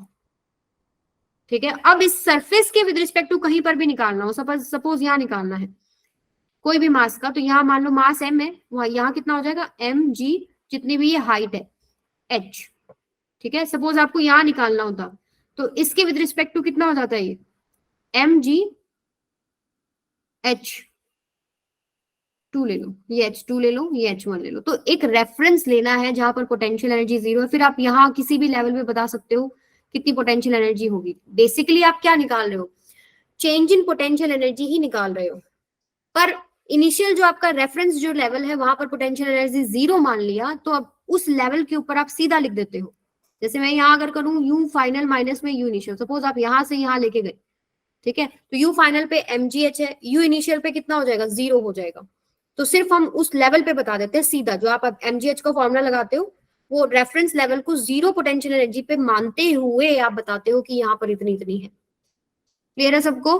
ठीक है, अब इस सरफेस के विद रिस्पेक्ट टू कहीं पर भी निकालना हो, सपोज यहाँ निकालना है कोई भी मास का, तो यहाँ मान लो मास m है, वहां यहाँ कितना हो जाएगा mg, जितनी भी ये हाइट है h। ठीक है, सपोज आपको यहाँ निकालना होता तो इसके विद रिस्पेक्ट टू कितना हो जाता है ये mg h2 ले लो, ये h2 ले लो, ये h1 ले लो। तो एक रेफरेंस लेना है जहां पर पोटेंशियल एनर्जी 0 है, फिर आप यहाँ किसी भी लेवल पे बता सकते हो कितनी पोटेंशियल एनर्जी होगी। बेसिकली आप क्या निकाल रहे हो, चेंज इन पोटेंशियल एनर्जी ही निकाल रहे हो, पर इनिशियल जो आपका रेफरेंस जो लेवल है वहां पर पोटेंशियल एनर्जी 0 मान लिया, तो अब उस लेवल के ऊपर आप सीधा लिख देते हो। जैसे मैं यहाँ अगर करूँ यू फाइनल माइनस में यू इनिशियल, सपोज आप यहाँ से यहाँ लेके गए, ठीक है, तो यू फाइनल पे mgh है, यू इनिशियल पे कितना हो जाएगा 0 हो जाएगा। तो सिर्फ हम उस लेवल पे बता देते हैं सीधा, जो आप mgh का फॉर्मूला लगाते हो वो रेफरेंस लेवल को 0 पोटेंशियल एनर्जी पे मानते हुए आप बताते हो कि यहाँ पर इतनी इतनी है। क्लियर है सबको?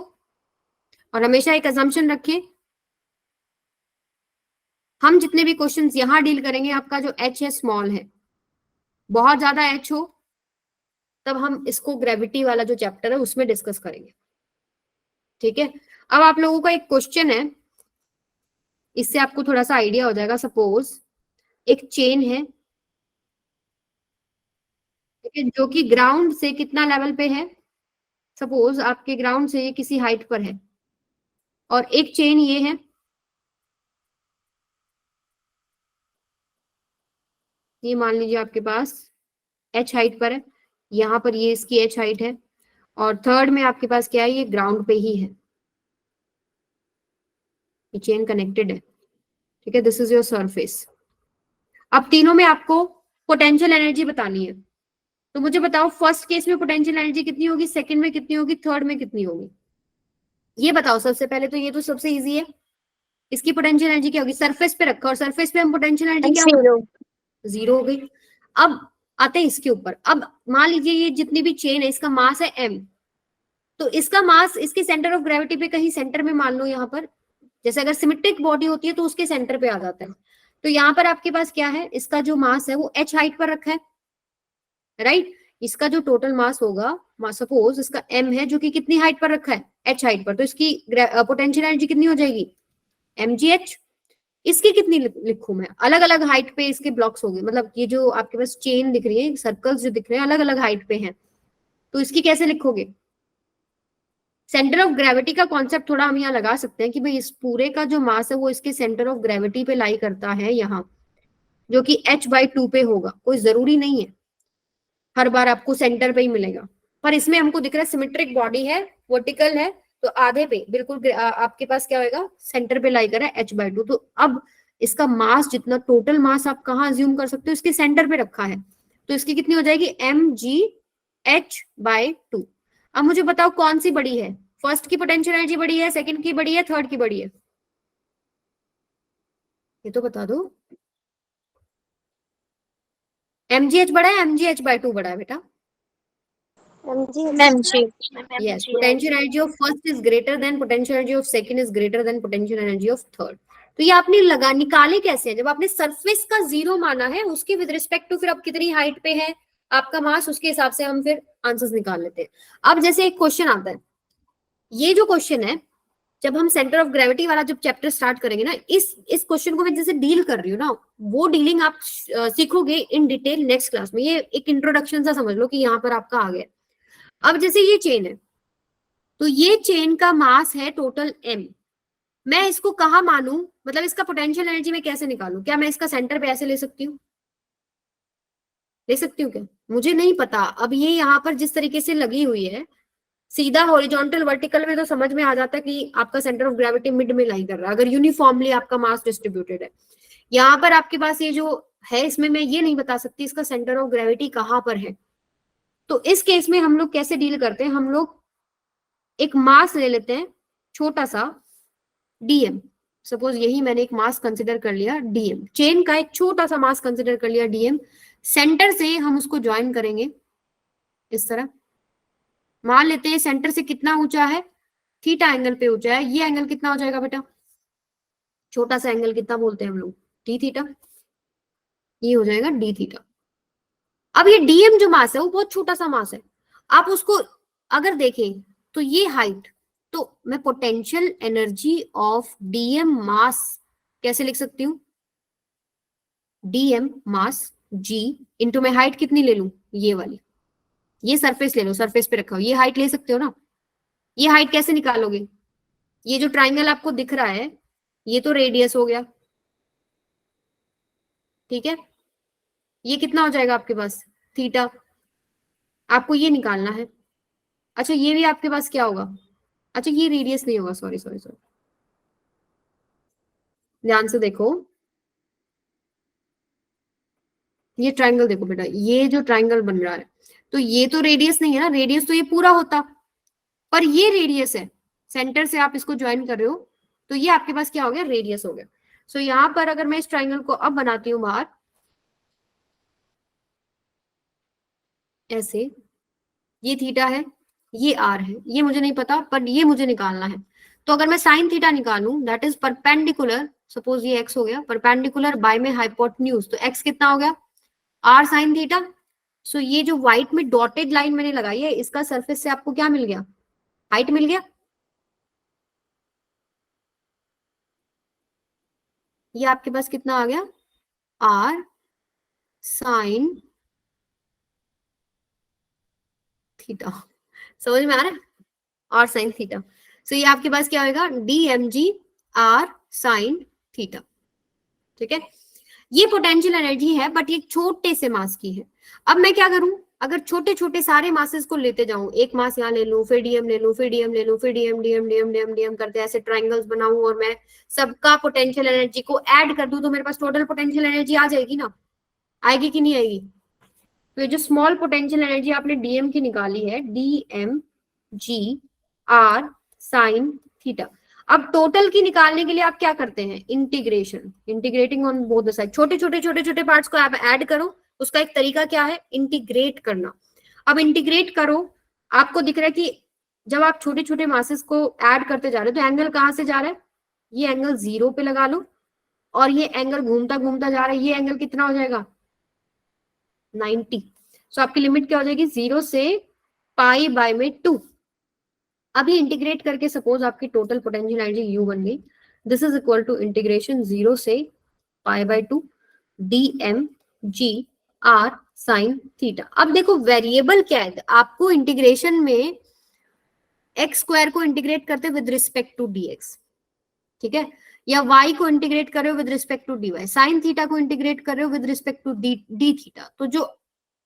और हमेशा एक अजम्पशन रखें, हम जितने भी क्वेश्चंस यहाँ डील करेंगे आपका जो h है स्मॉल है, बहुत ज्यादा h हो तब हम इसको ग्रेविटी वाला जो चैप्टर है उसमें डिस्कस करेंगे। ठीक है, अब आप लोगों का एक क्वेश्चन है, इससे आपको थोड़ा सा आइडिया हो जाएगा। सपोज एक चेन है, ठीक है, जो कि ग्राउंड से कितना लेवल पे है, सपोज आपके ग्राउंड से ये किसी हाइट पर है, और एक चेन ये है, ये मान लीजिए आपके पास h हाइट पर है, यहाँ पर ये इसकी h हाइट है, और थर्ड में आपके पास क्या है, ये ग्राउंड पे ही है, ये चेन कनेक्टेड है। ठीक है, दिस इज योर सरफेस। अब तीनों में आपको पोटेंशियल एनर्जी बतानी है, तो मुझे बताओ फर्स्ट केस में पोटेंशियल एनर्जी कितनी होगी, सेकंड में कितनी होगी, थर्ड में कितनी होगी, ये बताओ सबसे पहले। तो ये तो सबसे इजी है, इसकी पोटेंशियल एनर्जी क्या होगी, सरफेस पे रखा और सरफेस पे हम पोटेंशियल एनर्जी क्या 0 हो गई। अब आते हैं इसके ऊपर। अब मान लीजिए ये जितनी भी चेन है इसका मास है m, तो इसका मास इसके सेंटर ऑफ ग्रेविटी पे कहीं सेंटर में मान लो, यहाँ पर जैसे अगर सिमेट्रिक बॉडी होती है तो उसके सेंटर पे आ जाता है। तो यहाँ पर आपके पास क्या है, इसका जो मास है वो h हाइट पर रखा है, राइट। इसका जो टोटल मास होगा, सपोज इसका m है जो कि कितनी हाइट पर रखा है, h हाइट पर, तो इसकी पोटेंशियल एनर्जी कितनी हो जाएगी mgh। इसकी कितनी लिखूं मैं, अलग अलग हाइट पे इसके ब्लॉक्स हो गए, मतलब ये जो आपके पास चेन दिख रही है, सर्कल्स जो दिख रहे हैं अलग अलग हाइट पे हैं, तो इसकी कैसे लिखोगे। सेंटर ऑफ ग्रेविटी का कॉन्सेप्ट थोड़ा हम यहाँ लगा सकते हैं कि भाई इस पूरे का जो मास है वो इसके सेंटर ऑफ ग्रेविटी पे लाई करता है यहाँ, जो कि h/2 पे होगा। कोई जरूरी नहीं है हर बार आपको सेंटर पे ही मिलेगा, पर इसमें हमको दिख रहा है सिमेट्रिक बॉडी है, वर्टिकल है, तो आधे पे बिल्कुल आपके पास क्या होगा, सेंटर पे लाई कर रहा है h/2। तो अब इसका मास जितना टोटल मास आप कहाँ अज्यूम कर सकते हो, इसके सेंटर पे रखा है, तो इसकी कितनी हो जाएगी mgh/2। अब मुझे बताओ कौन सी बड़ी है, फर्स्ट की पोटेंशियल एनर्जी बड़ी है, सेकंड की बड़ी है, थर्ड की बड़ी है, ये तो बता दो। mgh बड़ा है, mgh/2 बड़ा है बेटा। Yes, potential energy of first is greater than potential energy of second is greater than potential energy of third। तो ये आपने लगा निकाले कैसे है, जब आपने सरफेस का 0 माना है उसके विद रिस्पेक्ट टू फिर आप कितनी हाइट पे है आपका मास, उसके हिसाब से हम फिर आंसर्स निकाल लेते हैं। अब जैसे एक क्वेश्चन आता है, ये जो क्वेश्चन है जब हम सेंटर ऑफ ग्रेविटी वाला जब चैप्टर स्टार्ट करेंगे ना, इस क्वेश्चन को मैं जैसे डील कर रही हूँ ना, वो डीलिंग आप सीखोगे इन डिटेल नेक्स्ट क्लास में। ये एक इंट्रोडक्शन सा समझ लो कि यहाँ पर आपका आ गया। अब जैसे ये चेन है, तो ये चेन का मास है टोटल m, मैं इसको कहाँ मानूं, मतलब इसका पोटेंशियल एनर्जी मैं कैसे निकालूं, क्या मैं इसका सेंटर पे ऐसे ले सकती हूँ, ले सकती हूँ क्या, मुझे नहीं पता। अब ये यहाँ पर जिस तरीके से लगी हुई है सीधा हॉरिजॉन्टल वर्टिकल में, तो समझ में आ जाता है कि आपका सेंटर ऑफ ग्रेविटी मिड में लाई कर रहा है, अगर यूनिफॉर्मली आपका मास डिस्ट्रीब्यूटेड है। यहाँ पर आपके पास ये जो है, इसमें मैं ये नहीं बता सकती इसका सेंटर ऑफ ग्रेविटी कहाँ पर है। तो इस केस में हम लोग कैसे डील करते हैं, हम लोग एक मास ले लेते हैं छोटा सा dm, सपोज यही मैंने एक मास कंसिडर कर लिया dm, चेन का एक छोटा सा मास कंसिडर कर लिया dm, सेंटर से हम उसको ज्वाइन करेंगे इस तरह, मान लेते हैं सेंटर से कितना ऊंचा है, थीटा एंगल पे ऊंचा है, ये एंगल कितना हो जाएगा बेटा, छोटा सा एंगल कितना बोलते हैं हम लोग, डी थीटा, ये हो जाएगा डी थीटा। अब ये डीएम जो मास है वो बहुत छोटा सा मास है, आप उसको अगर देखें तो ये हाइट, तो मैं पोटेंशियल एनर्जी ऑफ डीएम मास कैसे लिख सकती हूँ, डीएम मास जी इंटू मैं हाइट कितनी ले लूं, ये वाली, ये सरफेस ले लो, सरफेस पे रखा हो, ये हाइट ले सकते हो ना, ये हाइट कैसे निकालोगे, ये जो ट्राइंगल आपको दिख रहा है ये तो रेडियस हो गया, ठीक है, ये कितना हो जाएगा आपके पास, थीटा, आपको ये निकालना है। अच्छा ये भी आपके पास क्या होगा, अच्छा ये रेडियस नहीं होगा, सॉरी सॉरी सॉरी, ध्यान से देखो, ये ट्राइंगल देखो बेटा, ये जो ट्राइंगल बन रहा है तो ये तो रेडियस नहीं है ना, रेडियस तो ये पूरा होता, पर ये रेडियस है, सेंटर से आप इसको ज्वाइन कर रहे हो तो ये आपके पास क्या हो गया, रेडियस हो गया। सो यहां पर अगर मैं इस ट्राइंगल को अब बनाती हूँ बाहर ऐसे, ये थीटा है, ये आर है, ये मुझे नहीं पता पर ये मुझे निकालना है। तो अगर मैं साइन थीटा निकालूं दैट इज परपेंडिकुलर, सपोज ये एक्स हो गया, परपेंडिकुलर बाय में हाइपोटेन्यूज, तो एक्स कितना हो गया, आर साइन थीटा। सो ये जो व्हाइट में डॉटेड लाइन मैंने लगाई है इसका सरफेस से आपको क्या मिल गया, हाइट मिल गया, ये आपके पास कितना आ गया, आर साइन थीटा, समझ में आ रहा है, आर साइन थीटा। सो ये आपके पास क्या होगा, D M G are sine theta, ठीक है। ये पोटेंशियल एनर्जी है बट ये छोटे से मास की है। अब मैं क्या करूं, अगर छोटे छोटे सारे मासेस को लेते जाऊं, एक मास यहाँ ले लूं, फिर डीएम ले लूं, फिर डीएम ले लूं, फिर DM DM DM DM DM करते ऐसे ट्राइंगल्स बनाऊं और मैं सबका पोटेंशियल एनर्जी को ऐड कर दूं तो मेरे पास टोटल पोटेंशियल एनर्जी आ जाएगी ना, आएगी कि नहीं आएगी। तो ये जो स्मॉल पोटेंशियल एनर्जी आपने डीएम की निकाली है, dm ji are sine theta, अब टोटल की निकालने के लिए आप क्या करते हैं, integration, integrating on both the side, छोटे छोटे छोटे छोटे पार्ट्स को आप ऐड करो, उसका एक तरीका क्या है, इंटीग्रेट करना। अब इंटीग्रेट करो, आपको दिख रहा है कि जब आप छोटे छोटे मासेस को ऐड करते जा रहे हो तो एंगल कहां से जा रहा है, ये एंगल 0 पे लगा लो, और ये एंगल घूमता घूमता जा रहा है, ये एंगल कितना हो जाएगा 90। सो आपकी लिमिट क्या हो जाएगी, 0 से पाई बाय में 2। अभी इंटीग्रेट करके सपोज आपकी टोटल पोटेंशियल एनर्जी यू बन गई, this is equal to integration 0 से pi by 2 D M G are sine theta. अब देखो वेरिएबल क्या है, आपको इंटीग्रेशन में एक्स स्क्वायर को इंटीग्रेट करते विद रिस्पेक्ट टू डीएक्स, ठीक है, या y को इंटीग्रेट कर रहे हो with respect to dy, sine theta को इंटीग्रेट कर रहे हो with respect to D theta. तो जो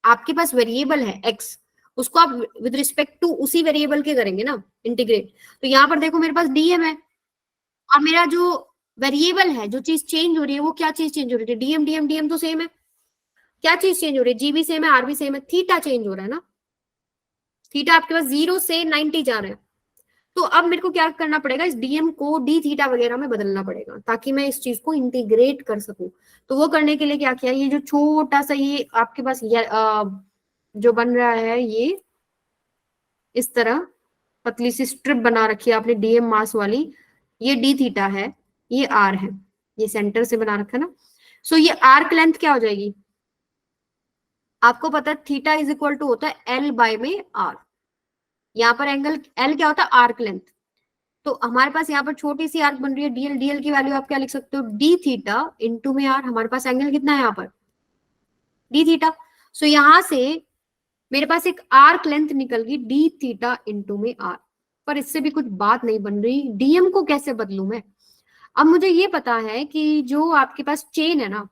आपके पास वेरिएबल है x, उसको आप विद रिस्पेक्ट टू उसी वेरिएबल के करेंगे ना इंटीग्रेट। तो यहाँ पर देखो मेरे पास dm है और मेरा जो वेरिएबल है, जो चीज चेंज हो रही है वो क्या चीज चेंज हो रही है, डीएम डीएम डीएम तो सेम है, क्या चीज चेंज हो रही है, जी भी सेम है, आर भी सेम है, थीटा चेंज हो रहा है ना, थीटा आपके पास 0 से 90 जा रहा है। तो अब मेरे को क्या करना पड़ेगा, इस डीएम को डी थीटा वगैरह में बदलना पड़ेगा ताकि मैं इस चीज को इंटीग्रेट कर सकूं। तो वो करने के लिए क्या किया, ये जो छोटा सा ये आपके पास जो बन रहा है, ये इस तरह पतली सी स्ट्रिप बना रखी है आपने डीएम मास वाली, ये डी थीटा है, ये आर है, ये सेंटर से बना रखा है ना। सो ये आर्क लेंथ क्या हो जाएगी, आपको पता है थीटा इज इक्वल टू होता है एल बाय में आर, यहाँ पर एंगल एल क्या होता है, आर्क लेंथ। तो हमारे पास यहाँ पर छोटी सी आर्क बन रही है डीएल, डीएल की वैल्यू आप क्या लिख सकते हो, डी थीटा इंटू में आर, हमारे पास एंगल कितना है यहाँ पर डी थीटा। सो यहां से मेरे पास एक आर्क लेंथ निकल गई डी थीटा इंटू में आर, पर इससे भी कुछ बात नहीं बन रही, डीएम को कैसे बदलू मैं। अब मुझे ये पता है कि जो आपके पास चेन है ना,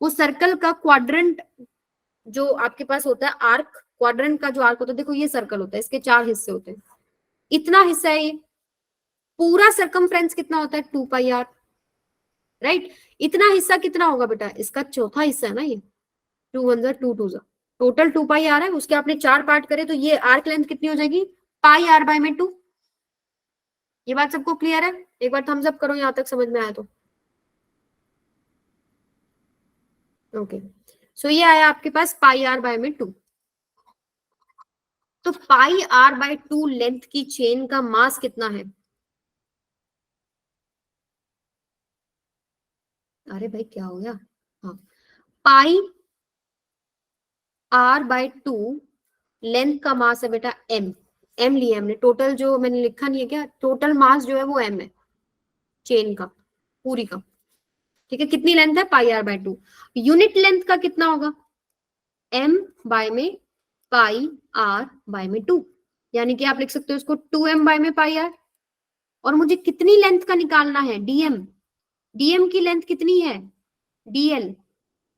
वो सर्कल का क्वाड्रेंट जो आपके पास होता है, आर्क क्वाड्रेंट का जो आर्क होता है, देखो ये सर्कल होता है, इसके 4 हिस्से होते हैं, इतना हिस्सा है ये, पूरा सरकमफ्रेंस कितना होता है 2 पाई आर, राइट, इतना हिस्सा कितना होगा बेटा, इसका चौथा हिस्सा है ना ये, 2 1 जा 2 2 जा, टोटल 2 पाई आर है, उसके आपने 4 पार्ट करे तो ये आर्क लेंथ कितनी हो जाएगी, पाई आर बाय में 2। ये बात सबको क्लियर है, एक बार थम्स अप करो यहां तक समझ में आया तो। ओके, सो ये आया आपके पास पाई आर बाय में 2। तो पाई आर बाय 2 लेंथ की चेन का मास कितना है? अरे भाई क्या हो गया? हाँ, पाई आर बाय 2 लेंथ का मास है बेटा एम। एम लिया हमने, टोटल जो मैंने लिखा नहीं है क्या, टोटल मास जो है वो एम है चेन का, पूरी का। ठीक है, कितनी लेंथ है? पाई आर बाय 2। यूनिट लेंथ का कितना होगा? एम बाय में पाई आर बाय में 2, यानी कि आप लिख सकते हो इसको 2m बाय में पाई आर। और मुझे कितनी लेंथ का निकालना है? डीएम। डीएम की लेंथ कितनी है? डीएल।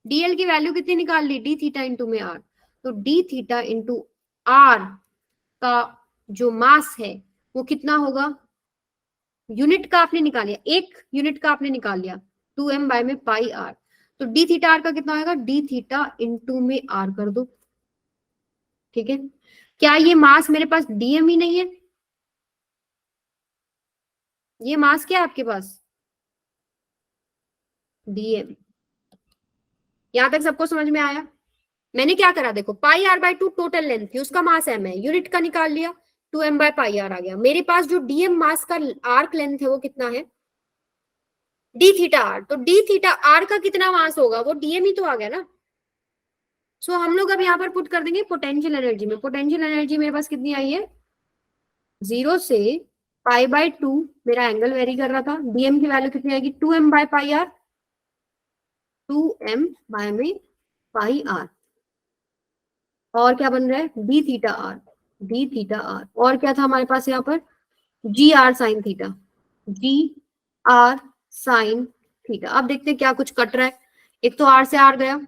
डीएल की वैल्यू कितनी निकाल ली? डी थीटा इंटू में आर। तो डी थीटा इंटू आर का जो मास है वो कितना होगा? यूनिट का आपने निकाल लिया, एक यूनिट का आपने निकाल लिया, 2m बाय में पाई आर। तो डी थीटा आर का कितना होगा? डी थीटा इंटू में आर कर दो। ठीक है, क्या ये मास मेरे पास डीएम ही नहीं है? ये मास क्या है आपके पास? डीएम। यहां तक सबको समझ में आया? मैंने क्या करा देखो, पाई आर बाय 2 टोटल लेंथ थी, उसका मास एम है, यूनिट का निकाल लिया, 2m बाय पाई आर आ गया। मेरे पास जो डीएम मास का आर्क लेंथ है वो कितना है? D theta R. तो डी थीटा आर का कितना मास होगा? वो डीएम ही तो आ गया ना। सो हम लोग अब यहाँ पर पुट कर देंगे पोटेंशियल एनर्जी में। पोटेंशियल एनर्जी मेरे पास कितनी आई है? 0 से पाई बाय 2, मेरा एंगल वेरी कर रहा था। डीएम की वैल्यू कितनी आएगी? 2m by pi are, 2m bye में पाई आर। और क्या बन रहा है? D theta R. D theta R और क्या था हमारे पास यहाँ पर? G are sine theta. G are sine theta. अब देखते हैं क्या कुछ कट रहा है। एक तो आर से आर गया,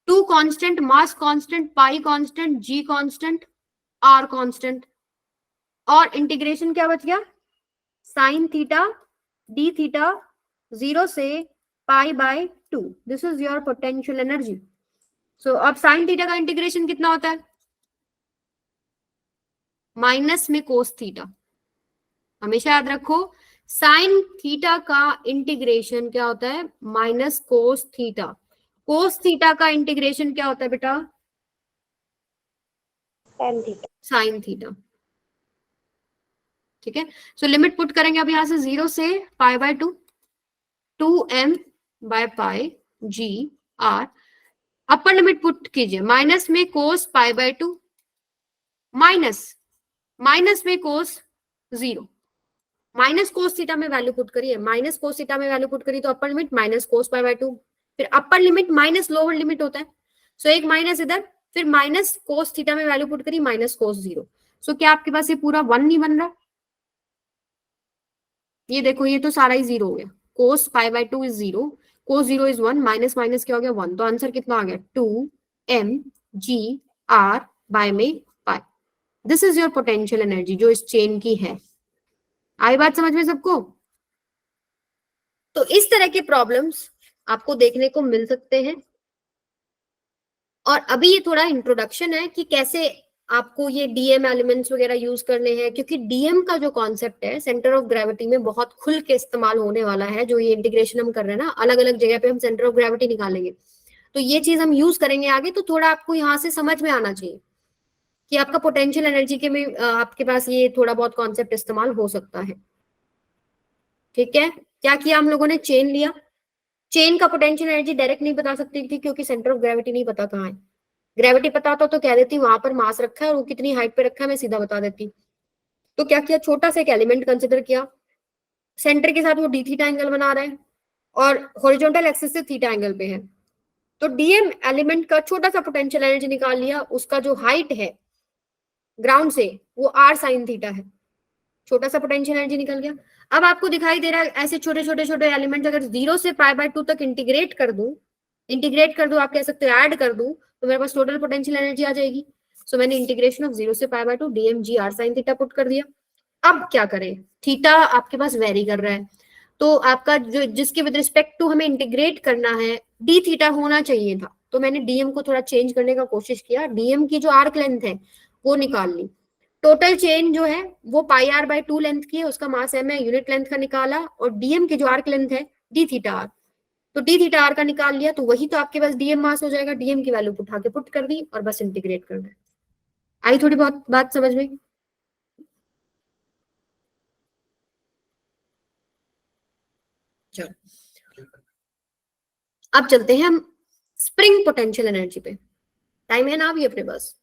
2 constant, mass constant, pi constant, G constant, R constant, और इंटीग्रेशन क्या बच गया? साइन थीटा डी थीटा 0 से pi by 2। This is your potential energy. So अब साइन थीटा का इंटीग्रेशन कितना होता है? माइनस में कोस थीटा। हमेशा याद रखो, साइन थीटा का इंटीग्रेशन क्या होता है? Minus cos theta. Cos theta का इंटीग्रेशन क्या होता है बेटा? tan theta. Sign theta. ठीक है, सो लिमिट पुट करेंगे अब यहां से 0 से pi by 2, 2m by pi G R. Upper limit put कीजिए, माइनस में कोस पाई बाय 2, माइनस में कोस 0, माइनस कोस थीटा में वैल्यू पुट करिए, माइनस कोस थीटा में वैल्यू पुट करिए तो upper limit minus cos pi by 2, फिर upper limit minus lower limit होता है, सो एक माइनस इधर, फिर माइनस कोस थीटा में वैल्यू पुट करिए माइनस कोस 0। सो क्या आपके पास ये पूरा 1 नहीं बन रहा? ये देखो, ये तो सारा ही 0 हो गया। Cos pi by 2 is 0, cos 0 is 1, minus minus क्या हो गया? 1। तो आंसर कितना आ गया? 2m जी आर बाय में pi. This is your potential energy जो इस चेन की है। आई बात समझ में सबको? तो इस तरह के प्रॉब्लम्स आपको देखने को मिल सकते हैं। और अभी ये थोड़ा इंट्रोडक्शन है कि कैसे आपको ये डीएम एलिमेंट्स वगैरह यूज करने हैं, क्योंकि डीएम का जो कॉन्सेप्ट है सेंटर ऑफ ग्रेविटी में बहुत खुल के इस्तेमाल होने वाला है। जो ये इंटीग्रेशन हम कर रहे हैं ना, अलग अलग जगह पे हम सेंटर ऑफ ग्रेविटी निकालेंगे, तो ये चीज हम यूज करेंगे आगे। तो थोड़ा आपको यहाँ से समझ में आना चाहिए कि आपका पोटेंशियल एनर्जी के में आपके पास ये थोड़ा बहुत कॉन्सेप्ट इस्तेमाल हो सकता है। ठीक है, क्या किया हम लोगों ने? चेन लिया। चेन का पोटेंशियल एनर्जी डायरेक्ट नहीं बता सकती थी क्योंकि सेंटर ऑफ ग्रेविटी नहीं पता कहाँ है। ग्रेविटी पता होता तो कह देती वहां पर मास रखा है और वो कितनी हाइट पे रखा है मैं सीधा बता देती। तो क्या किया? छोटा सा एक एलिमेंट कंसिडर किया, सेंटर के साथ वो डी थीटा एंगल बना रहा है और हॉरिजॉन्टल एक्सिस से थीटा एंगल पे है। तो डीएम एलिमेंट का छोटा सा पोटेंशियल एनर्जी निकाल लिया, उसका जो हाइट है ग्राउंड से वो आर साइन थीटा है, छोटा सा पोटेंशियल एनर्जी निकल गया। अब आपको दिखाई दे रहा है ऐसे छोटे छोटे छोटे एलिमेंट अगर 0 से पाई बाय 2 तक इंटीग्रेट कर दूं, आप कह सकते हो ऐड कर दूं, तो मेरे पास टोटल पोटेंशियल एनर्जी आ जाएगी। सो मैंने इंटीग्रेशन ऑफ 0 से pi by 2 DM ji are sine theta put कर दिया। अब क्या करें? थीटा आपके पास वेरी कर रहा है, तो आपका जो जिसके विद रिस्पेक्ट टू हमें इंटीग्रेट करना है डी थीटा होना चाहिए था, तो मैंने डीएम को थोड़ा चेंज करने का कोशिश किया। डीएम की जो आर्क लेंथ है वो निकाल ली। टोटल चेन जो है वो पाई आर बाय 2 लेंथ की है, उसका मास एम है, यूनिट लेंथ का निकाला, और डीएम की जो आर्क लेंथ है डी थीटा आर, तो डी थीटा आर का निकाल लिया, तो वही तो आपके पास डीएम मास हो जाएगा। डीएम की वैल्यू उठा के पुट कर दी और बस इंटीग्रेट करना है। आई थोड़ी बहुत बात समझ में? चलो अब चलते हैं हम स्प्रिंग पोटेंशियल एनर्जी पे। टाइम है ना अभी अपने पास,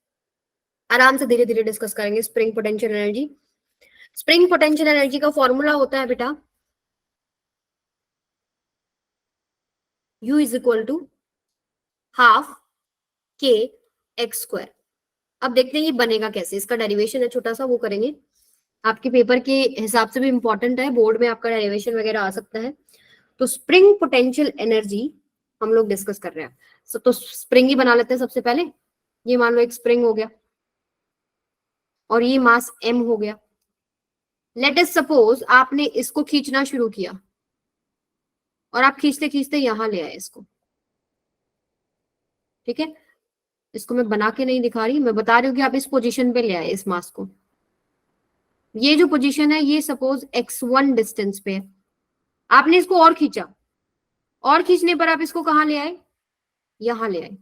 आराम से धीरे धीरे डिस्कस करेंगे spring potential energy. Spring potential energy का फॉर्मूला होता है बेटा U is equal to half K X square. अब देखते हैं ये बनेगा कैसे, इसका डेरिवेशन है छोटा सा, वो करेंगे। आपके पेपर के हिसाब से भी इंपॉर्टेंट है, बोर्ड में आपका डेरिवेशन वगैरह आ सकता है। तो स्प्रिंग पोटेंशियल एनर्जी हम लोग डिस्कस कर रहे हैं। तो स्प्रिंग ही बना लेते हैं सबसे पहले। ये मान लो एक स्प्रिंग हो गया और ये मास m हो गया। लेट अस सपोज आपने इसको खींचना शुरू किया और आप खींचते खींचते यहां ले आए इसको, ठीक है। इसको मैं बना के नहीं दिखा रही, मैं बता रही हूँ कि आप इस पोजीशन पे ले आए इस मास को। ये जो पोजीशन है ये सपोज x1 डिस्टेंस पे है, आपने इसको और खींचा, और खींचने पर आप इसको कहां ले आए, यहां ले आए।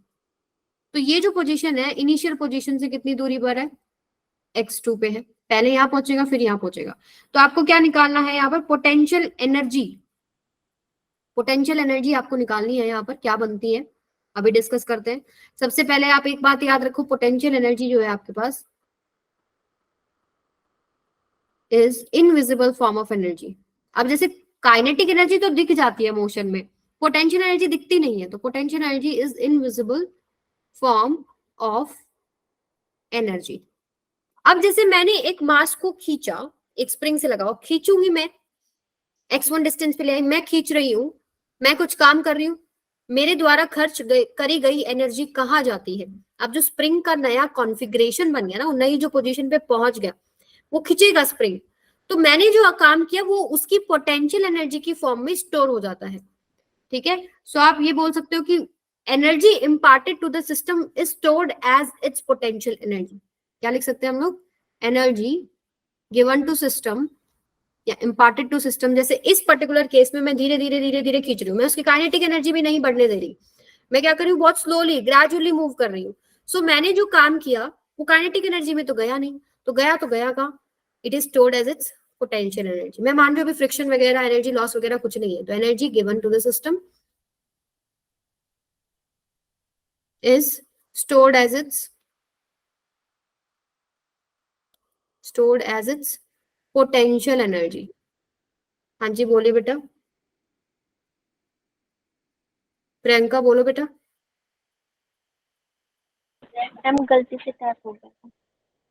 तो ये जो पोजीशन है इनिशियल पोजीशन से कितनी दूरी पर है, x2 पे है। पहले यहां पहुंचेगा फिर यहां पहुंचेगा। तो आपको क्या निकालना है यहाँ पर, पोटेंशियल एनर्जी। पोटेंशियल एनर्जी आपको निकालनी है यहाँ पर, क्या बनती है अभी डिस्कस करते हैं। सबसे पहले आप एक बात याद रखो, पोटेंशियल एनर्जी जो है आपके पास is invisible form of energy. अब जैसे काइनेटिक एनर्जी तो दिख जाती है मोशन में, पोटेंशियल एनर्जी दिखती नहीं है। तो potential energy is invisible form of energy. अब जैसे मैंने एक मास को खींचा, एक स्प्रिंग से लगाओ, खींचूंगी मैं, x1 डिस्टेंस पे ले आई, मैं खींच रही हूं, मैं कुछ काम कर रही हूं, मेरे द्वारा खर्च करी गई एनर्जी कहाँ जाती है। अब जो स्प्रिंग का नया कॉन्फ़िगरेशन बन गया ना, वो नई जो पोजीशन पे पहुंच गया, वो खींचेगा स्प्रिंग। तो मैंने जो काम किया वो उसकी पोटेंशियल एनर्जी की फॉर्म में स्टोर हो जाता है, ठीक है। सो आप ये बोल सकते हो कि energy imparted to the system is stored as its potential energy. क्या लिख सकते हैं हम लोग, एनर्जी गिवन टू सिस्टम या इम्पार्टेड टू सिस्टम। जैसे इस पर्टिकुलर केस में मैं धीरे धीरे धीरे धीरे खींच रही हूँ, मैं उसकी काइनेटिक एनर्जी भी नहीं बढ़ने दे रही, मैं क्या कर रही हूँ, बहुत स्लोली ग्रेजुअली मूव कर रही हूँ। सो मैंने जो काम किया वो काइनेटिक एनर्जी में तो गया नहीं, तो गया कहाँ, it is stored as its potential energy. मैं मान रही हूँ अभी फ्रिक्शन वगैरह एनर्जी लॉस वगैरह कुछ नहीं है, तो energy given to the system is stored as its potential energy. हाँ जी बोलिए बेटा, प्रियंका बोलो बेटा। मैम गलती से टैप हो गया।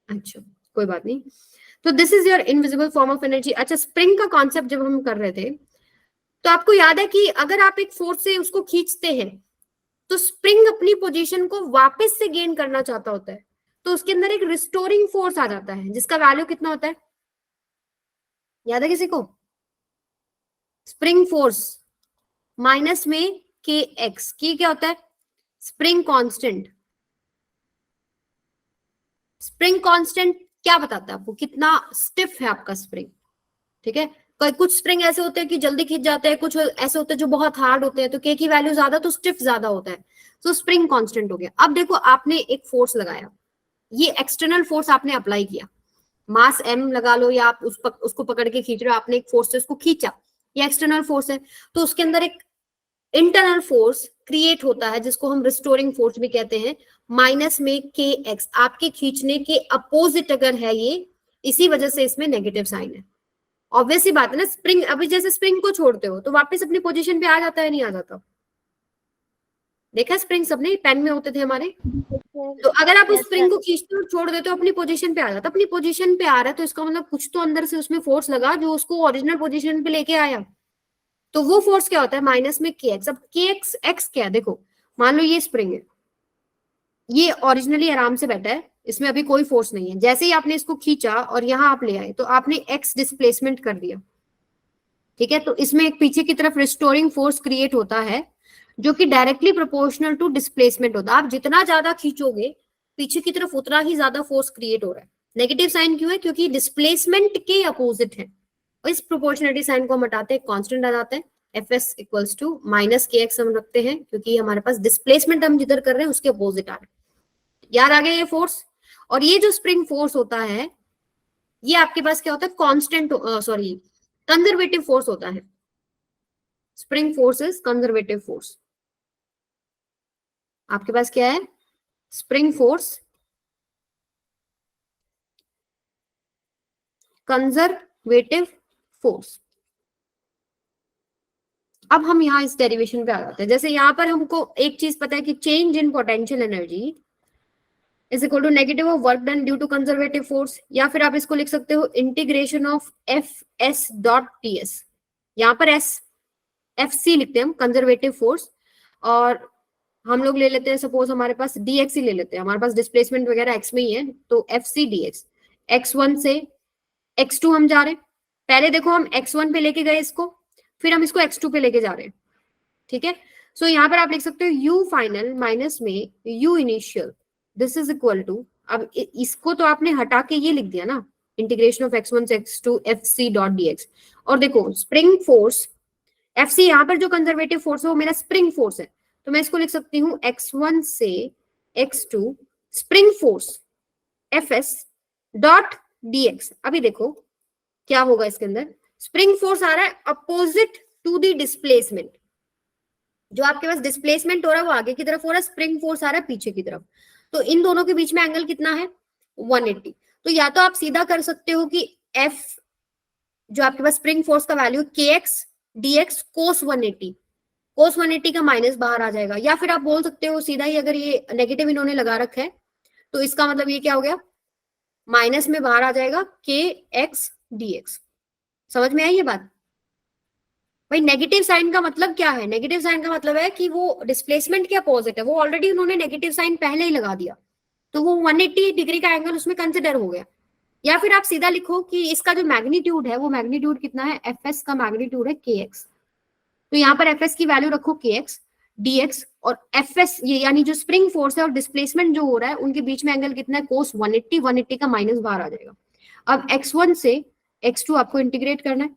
अच्छा कोई बात नहीं। तो this is your invisible form of energy. अच्छा स्प्रिंग का कॉन्सेप्ट जब हम कर रहे थे तो आपको याद है कि अगर आप एक फोर्स से उसको खींचते हैं तो स्प्रिंग अपनी पोजीशन को वापस से गेन करना चाहता होता है, तो उसके अंदर एक रिस्टोरिंग फोर्स आ जाता है जिसका वैल्यू कितना होता है, याद है किसी को, स्प्रिंग फोर्स माइनस में के एक्स, की क्या होता है, स्प्रिंग कांस्टेंट। स्प्रिंग कांस्टेंट क्या बताता है आपको, कितना स्टिफ है आपका स्प्रिंग, ठीक है। कुछ स्प्रिंग ऐसे होते हैं कि जल्दी खींच जाते हैं, कुछ ऐसे होते हैं जो बहुत हार्ड होते हैं, तो के की वैल्यू ज्यादा तो स्टिफ ज्यादा होता है, तो स्प्रिंग कांस्टेंट हो गया। अब देखो आपने एक फोर्स लगाया, ये एक्सटर्नल फोर्स आपने अप्लाई किया, मास m लगा लो या आप उसको पकड़ के खींच रहे हो, आपने एक फोर्स से उसको खींचा, ये एक्सटर्नल फोर्स है। तो उसके अंदर एक इंटरनल फोर्स क्रिएट होता है जिसको हम रिस्टोरिंग फोर्स भी कहते हैं, माइनस में के एक्स। आपके खींचने के अपोजिट अगर है ये, इसी वजह से इसमें नेगेटिव साइन है। ऑब्वियस सी बात है ना, स्प्रिंग अभी जैसे स्प्रिंग को छोड़ते हो तो वापस अपनी पोजीशन पे आ जाता है, नहीं आ जाता, देखा स्प्रिंग सबने पेन में होते थे हमारे। तो अगर आप उस स्प्रिंग को खींचते हो छोड़ देते हो अपनी पोजीशन पे आ जाता, अपनी पोजीशन पे आ रहा है तो इसका मतलब कुछ तो अंदर से उसमें फोर्स लगा जो उसको ओरिजिनल पोजीशन पे लेके आया। तो वो फोर्स क्या होता है, माइनस में के एक्स। अब के एक्स एक्स क्या है, देखो मान लो ये स्प्रिंग है, ये ओरिजिनली आराम से बैठा है, इसमें अभी कोई फोर्स नहीं है। जैसे ही आपने इसको खींचा और यहाँ आप ले आए तो आपने एक्स डिस्प्लेसमेंट कर दिया, ठीक है। तो इसमें एक पीछे की तरफ रिस्टोरिंग फोर्स क्रिएट होता है जो कि डायरेक्टली प्रोपोर्शनल टू डिस्प्लेसमेंट होता है। आप जितना ज्यादा खींचोगे पीछे की तरफ उतना ही ज्यादा फोर्स क्रिएट हो रहा है। नेगेटिव साइन क्यों है, क्योंकि डिस्प्लेसमेंट के अपोजिट है, और इस प्रोपोर्शनलिटी साइन को हम हटाते हैं, कांस्टेंट आ जाता है, F S equals to minus K X हम रखते हैं क्योंकि हमारे पास डिस्प्लेसमेंट हम जिधर कर रहे हैं उसके अपोजिट आ रहा है। याद आ गया ये फोर्स। और ये जो स्प्रिंग फोर्स होता है ये आपके पास क्या होता है, कांस्टेंट, सॉरी कंजर्वेटिव फोर्स होता है। Spring force is conservative force. आपके पास क्या है, स्प्रिंग फोर्स कंजर्वेटिव फोर्स। अब हम यहां इस डेरिवेशन पे आ जाते हैं। जैसे यहां पर हमको एक चीज पता है कि change in potential energy is equal to negative of work done due to conservative force, या फिर आप इसको लिख सकते हो integration of F S dot T S. यहाँ पर एस एफ सी लिखते हैं हम, कंजर्वेटिव फोर्स, और हम लोग ले लेते हैं सपोज हमारे पास dx ही ले लेते हैं, हमारे पास डिस्प्लेसमेंट वगैरह x में ही है, तो एफ सी dx, x1 से x2 हम जा रहे हैं। पहले देखो हम x1 पे लेके गए इसको, फिर हम इसको x2 पे लेके जा रहे हैं, ठीक है। सो यहाँ पर आप लिख सकते हो u फाइनल माइनस में u initial, this is equal to, अब इसको तो आपने हटा के ये लिख दिया ना, इंटीग्रेशन ऑफ x1 से x2 F C dot dx। और देखो स्प्रिंग फोर्स एफ सी, यहाँ पर जो कंजर्वेटिव फोर्स है वो मेरा स्प्रिंग फोर्स है, तो मैं इसको लिख सकती हूँ x1 से x2 spring force F S dot dx। अभी देखो क्या होगा इसके अंदर, स्प्रिंग फोर्स आ रहा है अपोजिट टू द डिस्प्लेसमेंट, जो आपके पास डिस्प्लेसमेंट हो रहा है वो आगे की तरफ हो रहा है, स्प्रिंग फोर्स आ रहा है पीछे की तरफ, तो इन दोनों के बीच में एंगल कितना है 180। तो या तो आप सीधा कर सकते हो कि F जो आपके पास स्प्रिंग फोर्स का value kx dx cos 180, cos 180 का माइनस बाहर आ जाएगा, या फिर आप बोल सकते हो सीधा ही, अगर ये नेगेटिव इन्होंने लगा रखा है तो इसका मतलब ये क्या हो गया, माइनस में बाहर आ जाएगा kx dx। समझ में आई ये बात भाई? नेगेटिव साइन का मतलब क्या है, नेगेटिव साइन का मतलब है कि वो डिस्प्लेसमेंट के अपोजिट है, वो ऑलरेडी उन्होंने नेगेटिव साइन पहले ही लगा दिया, तो वो 180 डिग्री का एंगल उसमें कंसिडर हो गया। या फिर आप सीधा लिखो कि इसका जो मैग्नीट्यूड है वो मैग्नीट्यूड कितना है, एफ एस का मैग्नीट्यूड है kx, तो यहाँ पर एफ एस की वैल्यू रखो kx dx, और एफ एस ये यानी जो स्प्रिंग फोर्स है और डिस्प्लेसमेंट जो हो रहा है उनके बीच में एंगल कितना है, कोस 180, 180 का माइनस बाहर आ जाएगा। अब x1 से x2 आपको इंटीग्रेट करना है,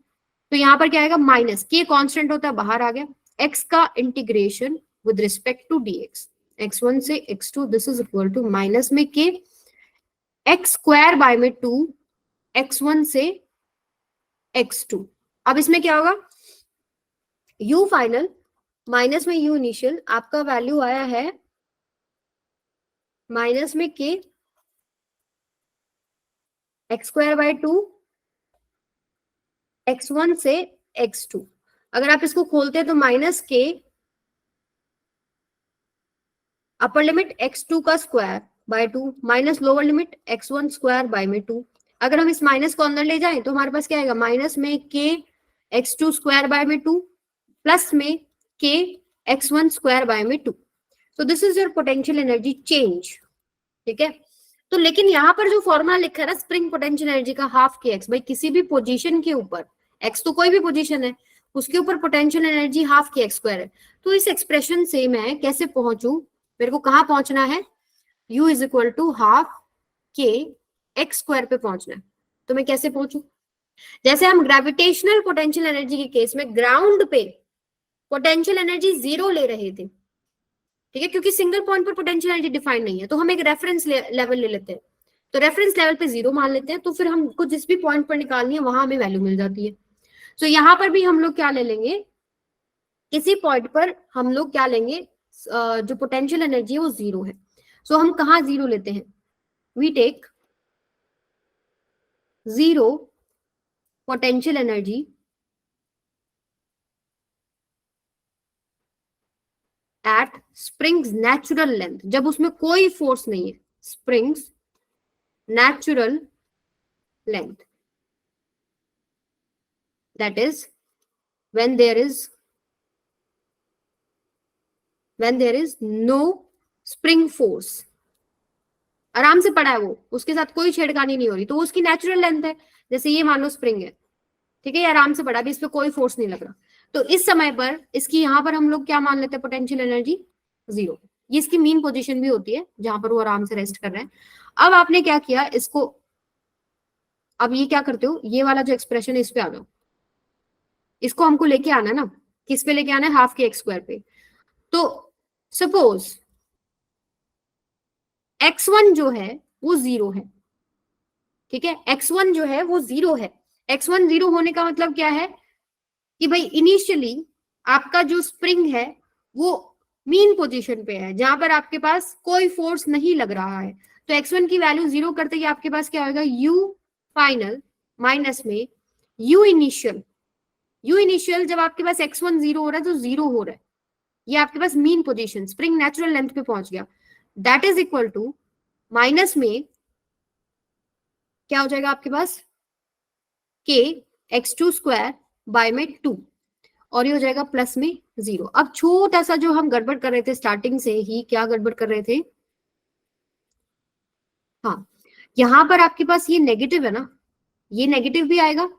तो यहाँ पर क्या आएगा, माइनस के कांस्टेंट होता है बाहर आ गया, x का integration with respect to dx, x1 से x2 this is equal to minus में के x स्क्वायर बाय में 2 x1 से x2। अब इसमें क्या होगा, u फाइनल माइनस में u इनिशियल, आपका वैल्यू आया है माइनस में K x square by 2 x1 से x2। अगर आप इसको खोलते हैं तो माइनस के अपर लिमिट x2 का square by 2 minus lower limit x1 square by में 2। अगर हम इस माइनस को अंदर ले जाएं तो हमारे पास क्या आएगा, माइनस में के x2 स्क्वायर बाय में 2 प्लस में के x1 स्क्वायर बाय में 2। So this is your potential energy change, ठीक है। तो लेकिन यहाँ पर जो फॉर्मूला लिखा है ना स्प्रिंग पोटेंशियल एनर्जी का हाफ के एक्स, भाई किसी भी पोजीशन के ऊपर, एक्स तो कोई भी पोजीशन है उसके ऊपर potential energy half K X square है, तो इस एक्सप्रेशन से मैं कैसे पहुंचू, मेरे को कहाँ पहुंचना है, u is equal to half K X square पे पहुंचना है, तो मैं कैसे पहुंचू, जैसे हम ग्रेविटेशनल पोटेंशियल एनर्जी के केस में ग्राउंड पे पोटेंशियल एनर्जी 0 ले रहे थे, ठीक है, क्योंकि सिंगल पॉइंट पर पोटेंशियल एनर्जी डिफाइन नहीं है, तो हम एक रेफरेंस लेवल ले लेते हैं, तो रेफरेंस लेवल पे 0 मान लेते हैं, तो फिर हमको जिस भी पॉइंट पर निकालनी है वहां हमें वैल्यू मिल जाती है। तो यहाँ पर भी हम लोग क्या ले लेंगे, किसी पॉइंट पर हम लोग क्या लेंगे, जो पोटेंशियल एनर्जी है वो 0 है। सो हम कहाँ 0 लेते हैं, we take 0 potential energy at spring's natural length, जब उसमें कोई फोर्स नहीं है, spring's natural length, that is when there is no spring force, आराम से पड़ा है वो, उसके साथ कोई छेड़खानी नहीं हो रही, तो उसकी नेचुरल लेंथ है, जैसे ये मान लो स्प्रिंग है, ठीक है, ये आराम से पड़ा, अभी इस पे कोई फोर्स नहीं लग रहा, तो इस समय पर इसकी यहाँ पर हम लोग क्या मान लेते हैं, पोटेंशियल एनर्जी 0। ये इसकी मीन पोजीशन भी होती है जहां पर वो आराम से रेस्ट कर रहे हैं। अब आपने क्या किया इसको, अब ये क्या करते हो, ये वाला जो एक्सप्रेशन है इस पे आ जाओ, इसको हमको लेके आना है ना, किस पे लेके आना है, हाफ के एक्स स्क्वायर पे। तो सपोज x1 जो है वो 0 है, ठीक है। x1 जो है वो 0 है। x1 0 होने का मतलब क्या है कि भाई इनिशियली आपका जो स्प्रिंग है वो मीन पोजीशन पे है, जहां पर आपके पास कोई फोर्स नहीं लग रहा है। तो x1 की वैल्यू 0 करते ही आपके पास क्या होगा, u फाइनल माइनस में u इनिशियल। u इनिशियल जब आपके पास x1 0 हो रहा है तो 0 हो रहा है, ये आपके पास mean position, spring natural length पे पहुंच गया। That is equal to minus में क्या हो जाएगा आपके पास, k x2 स्क्वायर बाय में 2, और ये हो जाएगा प्लस में 0। अब छोटा सा जो हम गड़बड़ कर रहे थे स्टार्टिंग से ही, क्या गड़बड़ कर रहे थे, हाँ यहां पर आपके पास ये नेगेटिव है ना, ये नेगेटिव भी आएगा,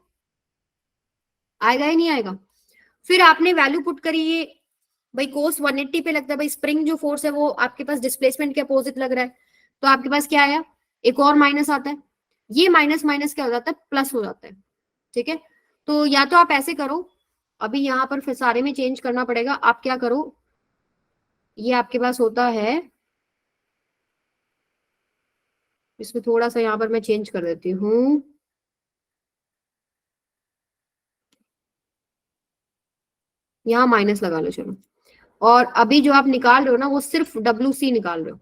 आएगा ही नहीं आएगा। फिर आपने वैल्यू पुट करी, ये भाई कोस 180 पे लगता है, भाई स्प्रिंग जो फोर्स है वो आपके पास डिस्प्लेसमेंट के अपोजिट लग रहा है, तो आपके पास क्या आया, एक और माइनस आता है, ये माइनस माइनस क्या हो जाता है, प्लस हो जाता है, ठीक है। तो या तो आप ऐसे करो, अभी यहाँ पर फिर सारे में चेंज करना पड़ेगा, आप क्या करो, ये आपके पास होता है, इसमें थोड़ा सा यहाँ पर मैं चेंज कर देती हूँ, यहाँ माइनस लगा लो चलो। और अभी जो आप निकाल रहे हो ना वो सिर्फ WC निकाल रहे हो,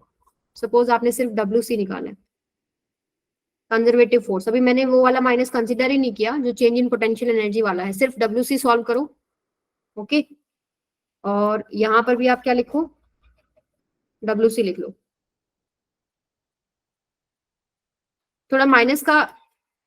सपोज आपने सिर्फ WC निकाला है, कंजर्वेटिव फोर्स। अभी मैंने वो वाला माइनस कंसीडर ही नहीं किया जो चेंज इन पोटेंशियल एनर्जी वाला है, सिर्फ WC सॉल्व करो, ओके। और यहां पर भी आप क्या लिखो, WC लिख लो। थोड़ा माइनस का,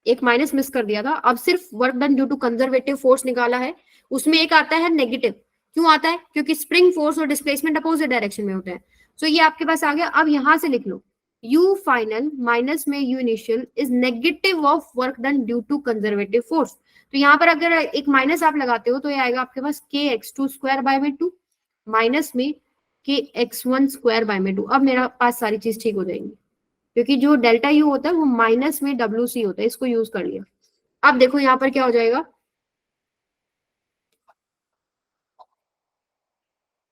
एक माइनस मिस कर दिया था। अब सिर्फ work done due to conservative force निकाला है, उसमें एक आता है नेगेटिव, क्यों आता है, क्योंकि स्प्रिंग फोर्स और डिस्प्लेसमेंट अपोजिट डायरेक्शन में होता है। सो ये आपके पास आ गया। अब यहां से लिख लो u फाइनल माइनस में u initial is negative of work done due to conservative force. तो यहाँ पर अगर एक माइनस आप लगाते हो तो ये आएगा आपके पास k x2 स्क्वायर बाय में 2 माइनस में k x1 स्क्वायर बाय में 2। अब मेरा पास सारी चीज ठीक हो जाएंगी, क्योंकि जो डेल्टा यू होता है वो माइनस में WC होता है, इसको यूज कर लिया। अब देखो यहाँ पर क्या हो जाएगा,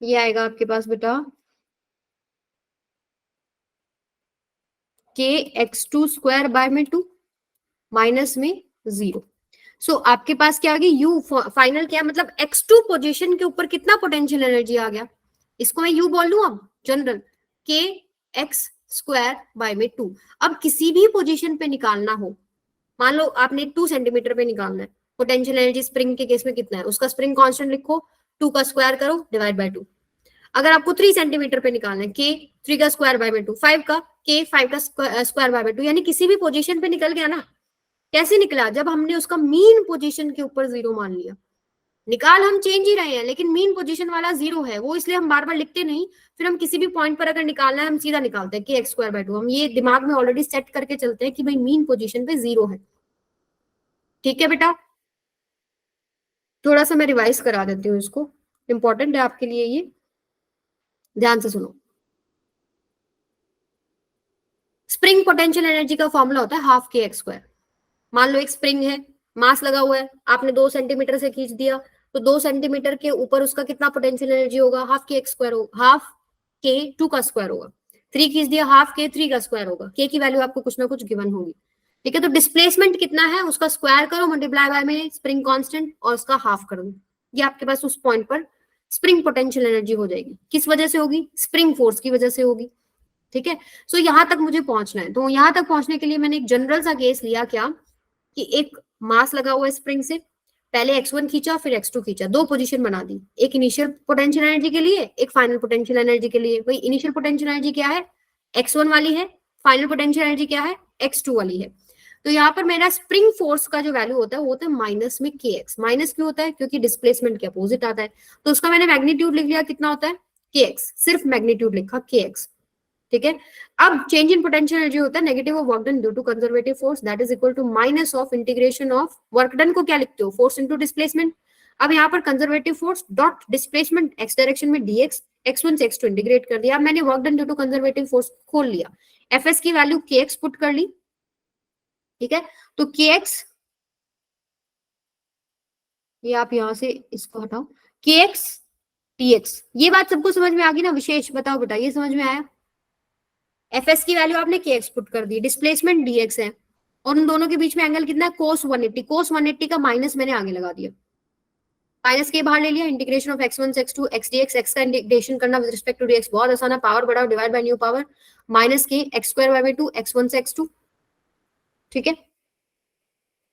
ये आएगा आपके पास बेटा k x2 स्क्वायर बाय में 2 माइनस में 0। सो आपके पास क्या आ गया, u फाइनल क्या मतलब x2 पोजीशन के ऊपर कितना पोटेंशियल एनर्जी आ गया, इसको मैं u बोल लूं अब general, k x square by में 2। अब किसी भी पोजीशन पे निकालना हो, मान लो आपने 2 सेंटीमीटर पे निकालना है, पोटेंशियल एनर्जी स्प्रिंग के केस में कितना है, उसका स्प्रिंग कांस्टेंट लिखो, 2 का स्क्वायर करो डिवाइड बाय 2। अगर आपको 3 सेंटीमीटर पे निकालना है, के 3 का स्क्वायर बाय में 2, 5 का के 5 का स्क्वायर बाय में 2, यानी किसी भी पोजीशन पे निकल गया ना। कैसे निकला, जब हमने उसका मीन पोजीशन के ऊपर 0 मान लिया। निकाल हम चेंज ही रहे हैं लेकिन मीन पोजीशन वाला 0 है, वो इसलिए हम बार बार लिखते नहीं, फिर हम किसी भी पॉइंट पर अगर निकालना है हम सीधा निकालते हैं के एक्स स्क्वायर बाय 2। हम ये दिमाग में ऑलरेडी सेट करके चलते हैं कि भाई मीन पोजीशन पे 0 है, ठीक है बेटा। थोड़ा सा मैं रिवाइज करा देती हूँ इसको, इंपॉर्टेंट है आपके लिए ये, ध्यान से सुनो। स्प्रिंग पोटेंशियल एनर्जी का फॉर्मूला होता है हाफ के एक्स स्क्वायर। मान लो एक स्प्रिंग है, मास लगा हुआ है, आपने 2 सेंटीमीटर से खींच दिया, तो 2 सेंटीमीटर के ऊपर उसका कितना पोटेंशियल एनर्जी होगा, हाफ के एक्स स्क्वायर होगा, हाफ के 2 का स्क्वायर होगा। 3 खींच दिया, हाफ के 3 का स्क्वायर होगा। के की वैल्यू आपको कुछ ना कुछ गिवन होगी, ठीक है। तो डिस्प्लेसमेंट कितना है उसका स्क्वायर करो, मल्टीप्लाई बाय में स्प्रिंग कांस्टेंट और उसका हाफ कर दो, ये आपके पास उस पॉइंट पर स्प्रिंग पोटेंशियल एनर्जी हो जाएगी। किस वजह से होगी, स्प्रिंग फोर्स की वजह से होगी, ठीक है। सो यहां तक मुझे पहुंचना है, तो यहां तक पहुंचने के लिए मैंने एक जनरल सा केस लिया, क्या कि एक मास लगा हुआ है स्प्रिंग से, पहले x1 खींचा फिर x2 खींचा, 2 पोजीशन बना दी, एक इनिशियल पोटेंशियल एनर्जी के लिए, एक फाइनल पोटेंशियल एनर्जी के लिए। वही इनिशियल पोटेंशियल एनर्जी क्या है, x1 वाली है, फाइनल पोटेंशियल एनर्जी क्या है, x2 वाली है। तो यहाँ पर मेरा स्प्रिंग फोर्स का जो वैल्यू होता है वो होता है माइनस में kx। माइनस क्यों होता है, क्योंकि डिस्प्लेसमेंट के अपोजिट आता है, तो उसका मैंने मैग्नीट्यूड लिख लिया, कितना होता है kx, सिर्फ मैग्नीट्यूड लिखा kx, ठीक है। अब चेंज इन पोटेंशियल एनर्जी होता है negative of work done due to conservative force, that is equal to minus of integration of work done को क्या लिखते हो, फोर्स इनटू डिस्प्लेसमेंट। अब यहाँ पर conservative force dot displacement x direction में dx, x1 से x2 इंटीग्रेट कर दिया। अब मैंने work done due to conservative force खोल लिया, fs की वैल्यू kx पुट कर ली, ठीक है। तो kx, ये आप यहां से इसको हटाओ, kx dx, ये बात सबको समझ में आ गई ना, विशेष बताओ बेटा, ये समझ में आया, Fs की वैल्यू आपने kx पुट कर दी, डिस्प्लेसमेंट dx है, और उन दोनों के बीच में एंगल कितना है, cos 180, cos 180 का माइनस मैंने आगे लगा दिया, माइनस के बाहर ले लिया, इंटीग्रेशन ऑफ x1 से x2 x dx, x का इंटीग्रेशन करना विद रिस्पेक्ट टू dx बहुत आसान है, पावर बढ़ाओ divide by new power, minus के x स्क्वायर बाय 2 x1 से x2, ठीक है।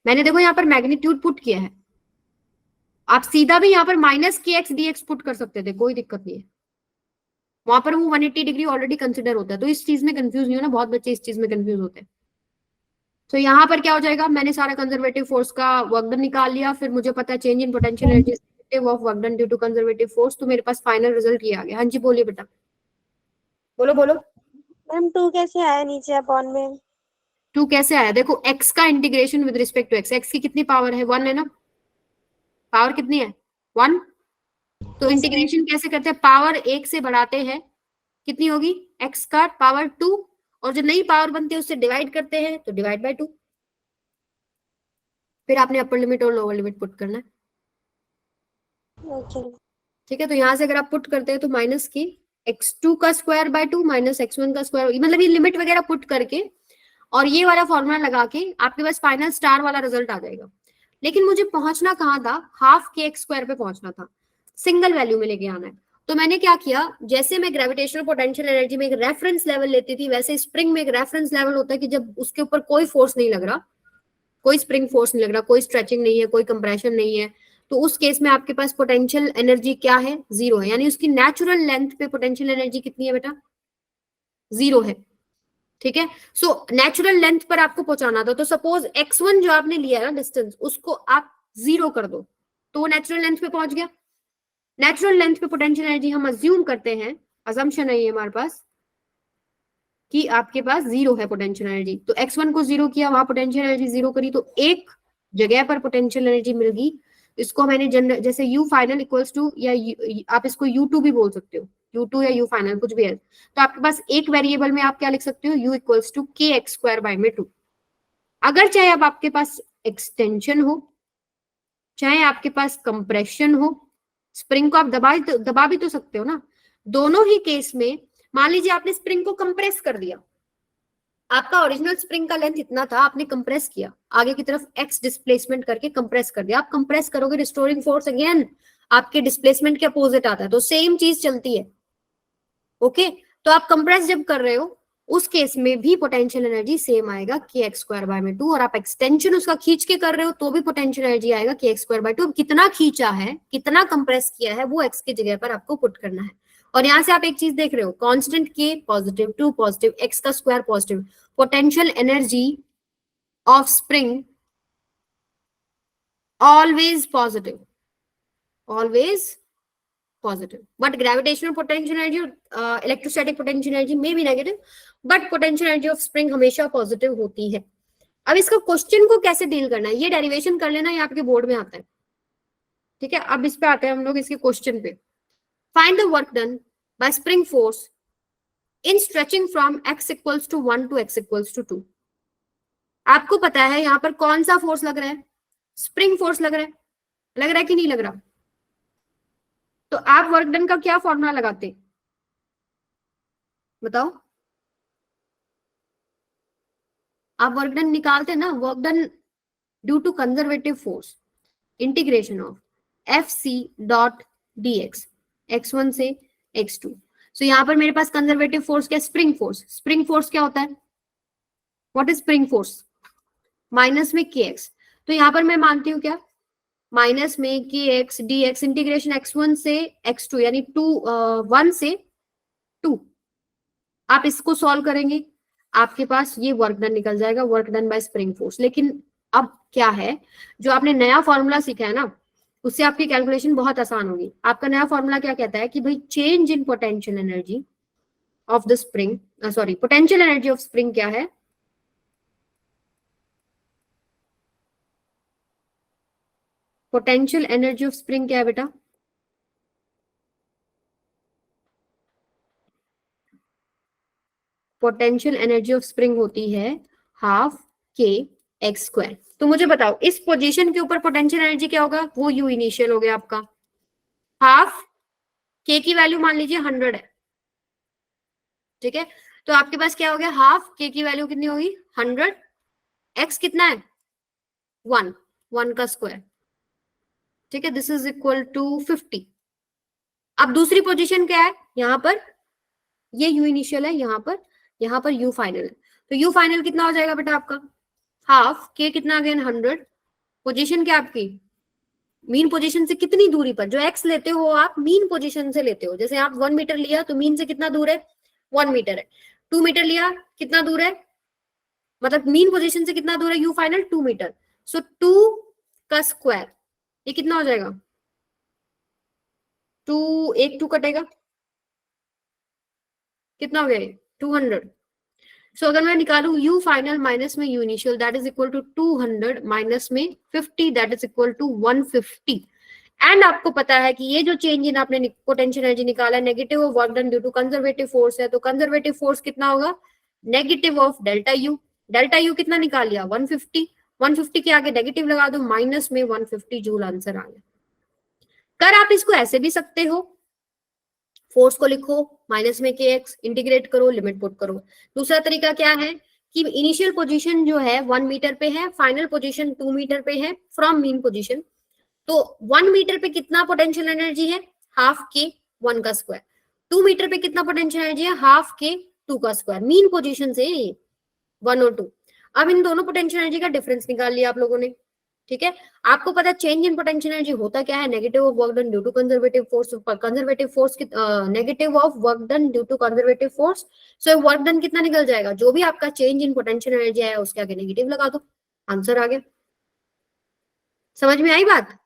मैंने देखो यहाँ पर मैग्नीट्यूड पुट किया है, आप सीधा भी यहाँ पर minus K x dx put कर सकते थे, कोई दिक्कत नहीं है, वहां पर वो 180 डिग्री ऑलरेडी कंसिडर होता है, तो इस चीज में कंफ्यूज नहीं हो ना, बहुत बच्चे इस चीज में कंफ्यूज होते हैं। तो यहाँ पर क्या हो जाएगा, मैंने सारा कंजर्वेटिव फोर्स का वर्क डन निकाल लिया, फिर मुझे पता है change in potential energy of work done due to conservative force, तो मेरे पास फाइनल रिजल्ट ये आ गया। हाँ जी बोलिए बेटा, बोलो बोलो। मैम 2 कैसे आया नीचे अपॉन में? 2 कैसे आया, देखो x का integration with respect to x, x की कितनी पावर है, 1 है ना, पावर कितनी है 1, तो इंटीग्रेशन कैसे करते हैं, पावर 1 से बढ़ाते हैं, कितनी होगी x का पावर 2, और जो नई पावर बनती है उससे डिवाइड करते हैं, तो डिवाइड बाय 2, फिर आपने अपर लिमिट और लोअर लिमिट पुट करना है, ओके। ठीक है। तो यहाँ से अगर आप पुट करते हैं तो माइनस की x2 का स्क्वायर बाय 2 माइनस x1 का स्क्वायर, मतलब ये लिमिट वगैरह पुट करके और ये वाला फॉर्मूला लगा के आपके पास फाइनल स्टार वाला रिजल्ट आ जाएगा। लेकिन मुझे पहुंचना कहाँ था, हाफ के एक्स स्क्वायर पे पहुंचना था, सिंगल वैल्यू में लेके आना है। तो मैंने क्या किया, जैसे मैं ग्रेविटेशनल पोटेंशियल एनर्जी में एक रेफरेंस लेवल लेती थी, वैसे स्प्रिंग में एक रेफरेंस लेवल होता है कि जब उसके ऊपर कोई फोर्स नहीं लग रहा, कोई स्प्रिंग फोर्स नहीं लग रहा, कोई स्ट्रेचिंग नहीं है, कोई कंप्रेशन नहीं है, तो उस केस में आपके पास पोटेंशियल एनर्जी क्या है, 0 है, यानी उसकी नेचुरल लेंथ पे पोटेंशियल एनर्जी कितनी है बेटा, 0 है, ठीक है। सो नेचुरल लेंथ पर आपको पहुंचाना था, तो सपोज x1 जो आपने लिया ना डिस्टेंस, उसको आप 0 कर दो तो वो नेचुरल लेंथ पे पहुंच गया। नेचुरल लेंथ पे पोटेंशियल एनर्जी हम अज्यूम करते हैं, अजम्पशन है ये हमारे पास, कि आपके पास 0 है पोटेंशियल एनर्जी, तो x1 को 0 किया, वहां पोटेंशियल एनर्जी 0 करी, तो एक जगह पर पोटेंशियल एनर्जी मिल गई। इसको मैंने जैसे u फाइनल इक्वल्स टू, या आप इसको u2 भी बोल सकते हो, u2 या u फाइनल कुछ भी है, तो आपके पास एक वेरिएबल में आप क्या लिख सकते हो, u इक्वल्स टू के एक्स स्क्वायर बाय में 2। अगर चाहे अब आपके पास एक्सटेंशन हो, चाहे आपके पास कंप्रेशन हो, स्प्रिंग को आप दबा भी तो सकते हो ना, दोनों ही केस में मान लीजिए आपने स्प्रिंग को कंप्रेस कर दिया, आपका ओरिजिनल स्प्रिंग का लेंथ इतना था, आपने कंप्रेस किया, आगे की तरफ x डिस्प्लेसमेंट करके कंप्रेस कर दिया, आप कंप्रेस करोगे, रिस्टोरिंग फोर्स अगेन आपके डिस्प्लेसमेंट के अपोजिट आता है, तो सेम चीज चलती है, ओके। तो आप कंप्रेस जब कर रहे हो उस केस में भी पोटेंशियल एनर्जी सेम आएगा के एक्स स्क्वायर बाय में 2, और आप एक्सटेंशन उसका खींच के कर रहे हो तो भी पोटेंशियल एनर्जी आएगा के एक्स स्क्वायर बाय 2। अब कितना खींचा है, कितना कंप्रेस किया है, वो x की जगह पर आपको पुट करना है। और यहां से आप एक चीज देख रहे हो, कांस्टेंट के पॉजिटिव, 2 पॉजिटिव, x का square positive, potential energy of spring always positive, always positive, but gravitational potential energy और electrostatic potential energy may be negative, but potential energy of spring हमेशा positive होती है। अब इसका क्वेश्चन को कैसे डील करना है, ये डेरिवेशन कर लेना, ये आपके बोर्ड में आता है, ठीक है। अब इस पे आते हैं हम लोग इसके क्वेश्चन पे। Find the work done by spring force in stretching from x equals to 1 to x equals to 2। आपको पता है यहाँ पर कौन सा फोर्स लग रहा है, स्प्रिंग फोर्स लग रहा है कि नहीं लग रहा, तो आप वर्क डन का क्या फॉर्मूला लगाते, बताओ। आप वर्क डन निकालते ना, work done due to conservative force integration of F C dot D X, x1 से x2। सो यहाँ पर मेरे पास कंजर्वेटिव फोर्स क्या, स्प्रिंग फोर्स। स्प्रिंग फोर्स क्या होता है, what is spring force, minus में के एक्स, तो यहाँ पर मैं मानती हूँ क्या, माइनस में K x D x integration x1 से x2, यानी 1 से 2। आप इसको सॉल्व करेंगे, आपके पास ये वर्क डन निकल जाएगा, work done by spring force. लेकिन अब क्या है, जो आपने नया फॉर्मूला सीखा है ना, उससे आपकी कैलकुलेशन बहुत आसान होगी। आपका नया फॉर्मूला क्या कहता है कि भाई change in potential energy of the spring, sorry potential energy of spring क्या है, पोटेंशियल एनर्जी ऑफ स्प्रिंग क्या है बेटा, पोटेंशियल एनर्जी ऑफ स्प्रिंग होती है हाफ के एक्स स्क्वायर। तो मुझे बताओ इस पोजीशन के ऊपर पोटेंशियल एनर्जी क्या होगा, वो यू इनिशियल हो गया आपका, हाफ के की वैल्यू मान लीजिए 100 है, ठीक है। तो आपके पास क्या हो गया, हाफ के की वैल्यू कितनी होगी 100, एक्स कितना है 1, 1 का स्क्वायर, ठीक है, दिस इज इक्वल टू 50। अब दूसरी पोजीशन क्या है, यहाँ पर ये यू इनिशियल है, यहाँ पर यू फाइनल है, तो यू फाइनल कितना हो जाएगा बेटा आपका, हाफ के कितना अगेन 100, पोजीशन क्या आपकी मीन पोजीशन से कितनी दूरी पर, जो एक्स लेते हो आप मीन पोजीशन से लेते हो, जैसे आप 1 मीटर लिया तो मीन से कितना दूर है 1 मीटर है, 2 मीटर लिया कितना दूर है, मतलब मीन पोजीशन से कितना दूर है यू फाइनल 2 मीटर, सो 2 का स्क्वायर ये कितना हो जाएगा 2, एक 2 कटेगा, कितना हो गया 200। सो अगर मैं निकालू u फाइनल माइनस में u initial that is equal to 200 minus में 50 that is equal to 150। And आपको पता है कि ये जो चेंज इन आपने पोटेंशियल एनर्जी निकाला है negative of work done due to conservative force है, तो कंजर्वेटिव फोर्स कितना होगा नेगेटिव ऑफ डेल्टा यू कितना निकाल लिया 150, 150 के आगे नेगेटिव लगा दो माइनस में 150 जूल आंसर आ गया। कर आप इसको ऐसे भी सकते हो, फोर्स को लिखो माइनस में के एक्स, इंटीग्रेट करो, लिमिट पुट करो। दूसरा तरीका क्या है कि इनिशियल पोजीशन जो है 1 मीटर पे है, फाइनल पोजीशन 2 मीटर पे है फ्रॉम मीन पोजीशन, तो 1 मीटर पे कितना पोटेंशियल एनर्जी है हाफ के 1 का स्क्वायर, 2 मीटर पे कितना पोटेंशियल एनर्जी है हाफ के 2 का स्क्वायर, मीन पोजीशन से 1 और 2। अब इन दोनों पोटेंशियल एनर्जी का डिफरेंस निकाल लिया आप लोगों ने, ठीक है। आपको पता है चेंज इन पोटेंशियल एनर्जी होता क्या है, negative of work done due to conservative force, negative of work done due to conservative force, so work done कितना निकल जाएगा, जो भी आपका चेंज इन पोटेंशियल एनर्जी है उसके आगे नेगेटिव लगा दो, आंसर आ गया। समझ में आई बात?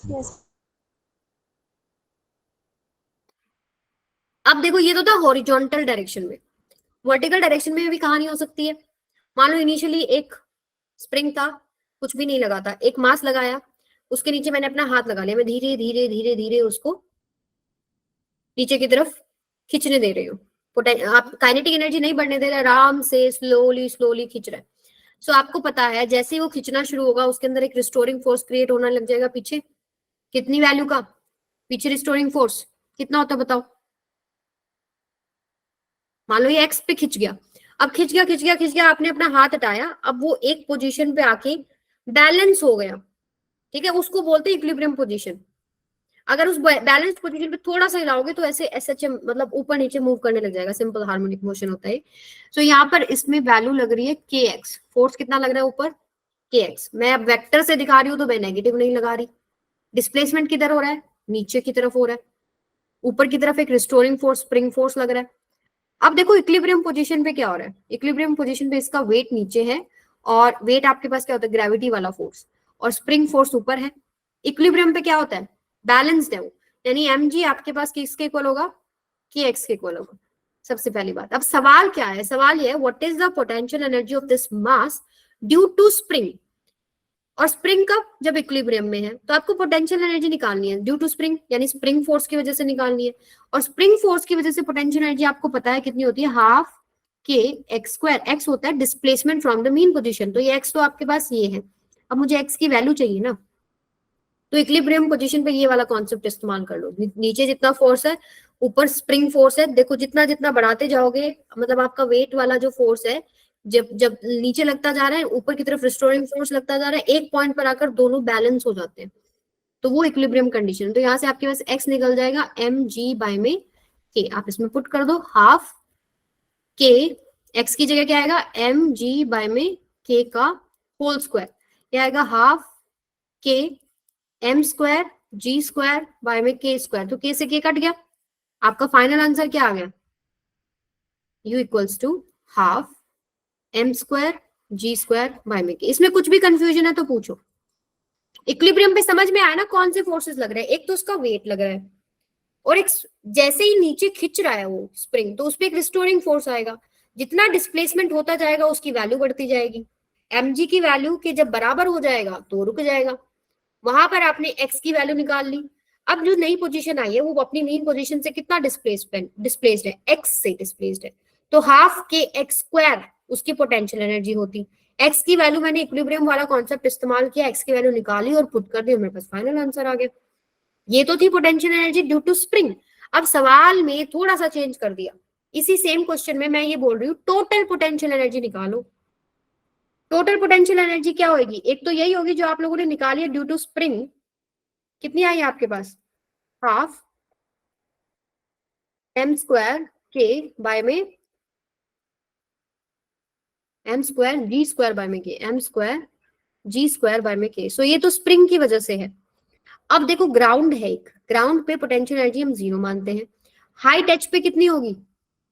यस। अब देखो ये तो था हॉरिजॉन्टल डायरेक्शन में, वर्टिकल डायरेक्शन में भी कहानी हो सकती है। मान लो इनिशियली एक स्प्रिंग था, कुछ भी नहीं लगा था, एक मास लगाया, उसके नीचे मैंने अपना हाथ लगा लिया, मैं धीरे धीरे धीरे धीरे उसको नीचे की तरफ खींचने दे रही हूँ, आप काइनेटिक एनर्जी नहीं बढ़ने दे रहे, आराम से स्लोली स्लोली खींच रहे हैं। सो आपको पता है जैसे ही वो खींचना शुरू होगा उसके अंदर एक रिस्टोरिंग फोर्स क्रिएट होने लग जाएगा पीछे, कितनी वैल्यू का पीछे रिस्टोरिंग फोर्स कितना होता है बताओ। मान लो ये एक्स पे खिंच गया, अब खिंच गया आपने अपना हाथ हटाया, अब वो एक पोजीशन पे आके बैलेंस हो गया, ठीक है, उसको बोलते हैं इक्विलिब्रियम पोजीशन। अगर उस बैलेंस पोजीशन पे थोड़ा सा हिलाओगे तो ऐसे एसएचएम मतलब ऊपर नीचे मूव करने लग जाएगा, सिंपल हार्मोनिक मोशन होता है। सो यहाँ पर इसमें वैल्यू लग रही है के एक्स, फोर्स कितना लग रहा है ऊपर के एक्स, मैं अब वेक्टर से दिखा रही हूँ तो मैं नेगेटिव नहीं लगा रही, डिस्प्लेसमेंट किधर हो रहा है नीचे की तरफ हो रहा है, ऊपर की तरफ एक रिस्टोरिंग फोर्स स्प्रिंग फोर्स लग रहा है। अब देखो इक्विलिब्रियम पोजीशन पे क्या हो रहा है, इक्विलिब्रियम पोजीशन पे इसका वेट नीचे है और वेट आपके पास क्या होता है ग्रेविटी वाला फोर्स, और स्प्रिंग फोर्स ऊपर है। इक्विलिब्रियम पे क्या होता है बैलेंस्ड है वो, यानी mg आपके पास किसके इक्वल होगा के एक्स के इक्वल होगा, सबसे पहली बात। अब सवाल क्या है, सवाल ये है what is the potential energy of this mass due to spring, और स्प्रिंग कब जब इक्विलिब्रियम में है, तो आपको पोटेंशियल एनर्जी निकालनी है ड्यू टू स्प्रिंग, यानी स्प्रिंग फोर्स की वजह से निकालनी है, और स्प्रिंग फोर्स की वजह से पोटेंशियल एनर्जी आपको पता है कितनी होती है half K X square, x होता है displacement from the mean position, तो ये एक्स तो आपके पास ये है, अब मुझे एक्स की वैल्यू चाहिए ना, तो इक्विलिब्रियम पोजीशन पे ये वाला कॉन्सेप्ट इस्तेमाल कर लो, नीचे जितना फोर्स है ऊपर स्प्रिंग फोर्स है, देखो जितना जितना बढ़ाते जाओगे मतलब आपका वेट वाला जो फोर्स है जब जब नीचे लगता जा रहा है ऊपर की तरफ रिस्टोरिंग फोर्स लगता जा रहा है, एक पॉइंट पर आकर दोनों बैलेंस हो जाते हैं, तो वो इक्विलिब्रियम कंडीशन। तो यहाँ से आपके पास एक्स निकल जाएगा mg बाय में के, आप इसमें पुट कर दो हाफ के, एक्स की जगह क्या आएगा mg बाय में के का होल स्क्वायर, क्या आएगा half K m square g square by में k स्क्वायर, तो k से k कट गया, आपका फाइनल आंसर क्या आ गया u equals to half m square g square by में k। इसमें कुछ भी कंफ्यूजन है तो पूछो। इक्विलिब्रियम पे समझ में आया ना कौन से फोर्सेस लग रहे हैं, एक तो उसका वेट लग रहा है और एक जैसे ही नीचे खिंच रहा है वो स्प्रिंग तो उस पर एक रिस्टोरिंग फोर्स आएगा, जितना डिस्प्लेसमेंट होता जाएगा उसकी वैल्यू बढ़ती जाएगी, mg की वैल्यू के जब बराबर हो जाएगा तो रुक जाएगा, वहां पर आपने x की वैल्यू निकाल ली। अब जो नई पोजीशन आई है वो अपनी मेन पोजीशन से कितना डिस्प्लेस्ड है x से डिस्प्लेस्ड है, तो हाफ के x स्क्वायर उसकी पोटेंशियल एनर्जी होती, x की वैल्यू मैंने इक्विलिब्रियम वाला कॉन्सेप्ट इस्तेमाल किया, x की वैल्यू निकाली और पुट कर दी, मेरे पास फाइनल आंसर आ गया। ये तो थी potential energy due to spring. अब सवाल में थोड़ा सा चेंज कर दिया, इसी सेम क्वेश्चन में मैं ये बोल रही हूँ टोटल पोटेंशियल एनर्जी निकालो। टोटल पोटेंशियल एनर्जी क्या होगी? एक तो यही होगी जो आप लोगों ने निकाली है ड्यू टू स्प्रिंग, कितनी आई है आपके पास? Half m square k by में m square g square by में k, m square g square by में k। सो ये तो स्प्रिंग की वजह से है। अब देखो ग्राउंड है, एक ग्राउंड पे पोटेंशियल एनर्जी हम 0 मानते हैं। हाइट h पे कितनी होगी?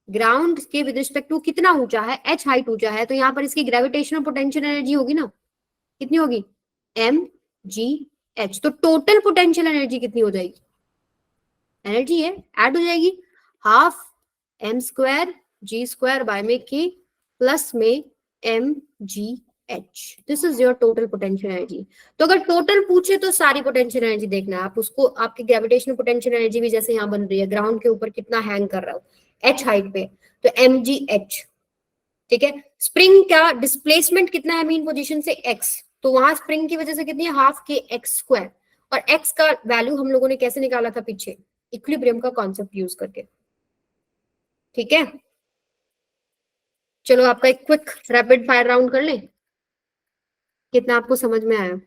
ग्राउंड के विद रिस्पेक्ट टू कितना ऊंचा है? h हाइट ऊंचा है, तो यहाँ पर इसकी ग्रेविटेशनल पोटेंशियल एनर्जी होगी ना, कितनी होगी? m g h। तो टोटल पोटेंशियल एनर्जी कितनी हो जाएगी? एनर्जी है ऐड हो जाएगी, half m square g square by में k प्लस में m g h। This is your total potential energy. तो अगर टोटल पूछे तो सारी पोटेंशियल एनर्जी देखना है आप उसको। आपकी ग्रेविटेशनल पोटेंशियल एनर्जी भी जैसे यहाँ बन रही है, ग्राउंड के ऊपर कितना हैंग कर रहा हो h हाइट पे, तो m g h। ठीक है, स्प्रिंग का डिस्प्लेसमेंट कितना है मीन पोजीशन से? x, तो वहां स्प्रिंग की वजह से कितनी है? हाफ के x स्क्वायर। और x का वैल्यू हम लोगों ने कैसे निकाला था पीछे? इक्विलिब्रियम का कॉन्सेप्ट यूज करके। ठीक है, चलो आपका एक क्विक रैपिड फायर राउंड कर लें, कितना आपको समझ में आया?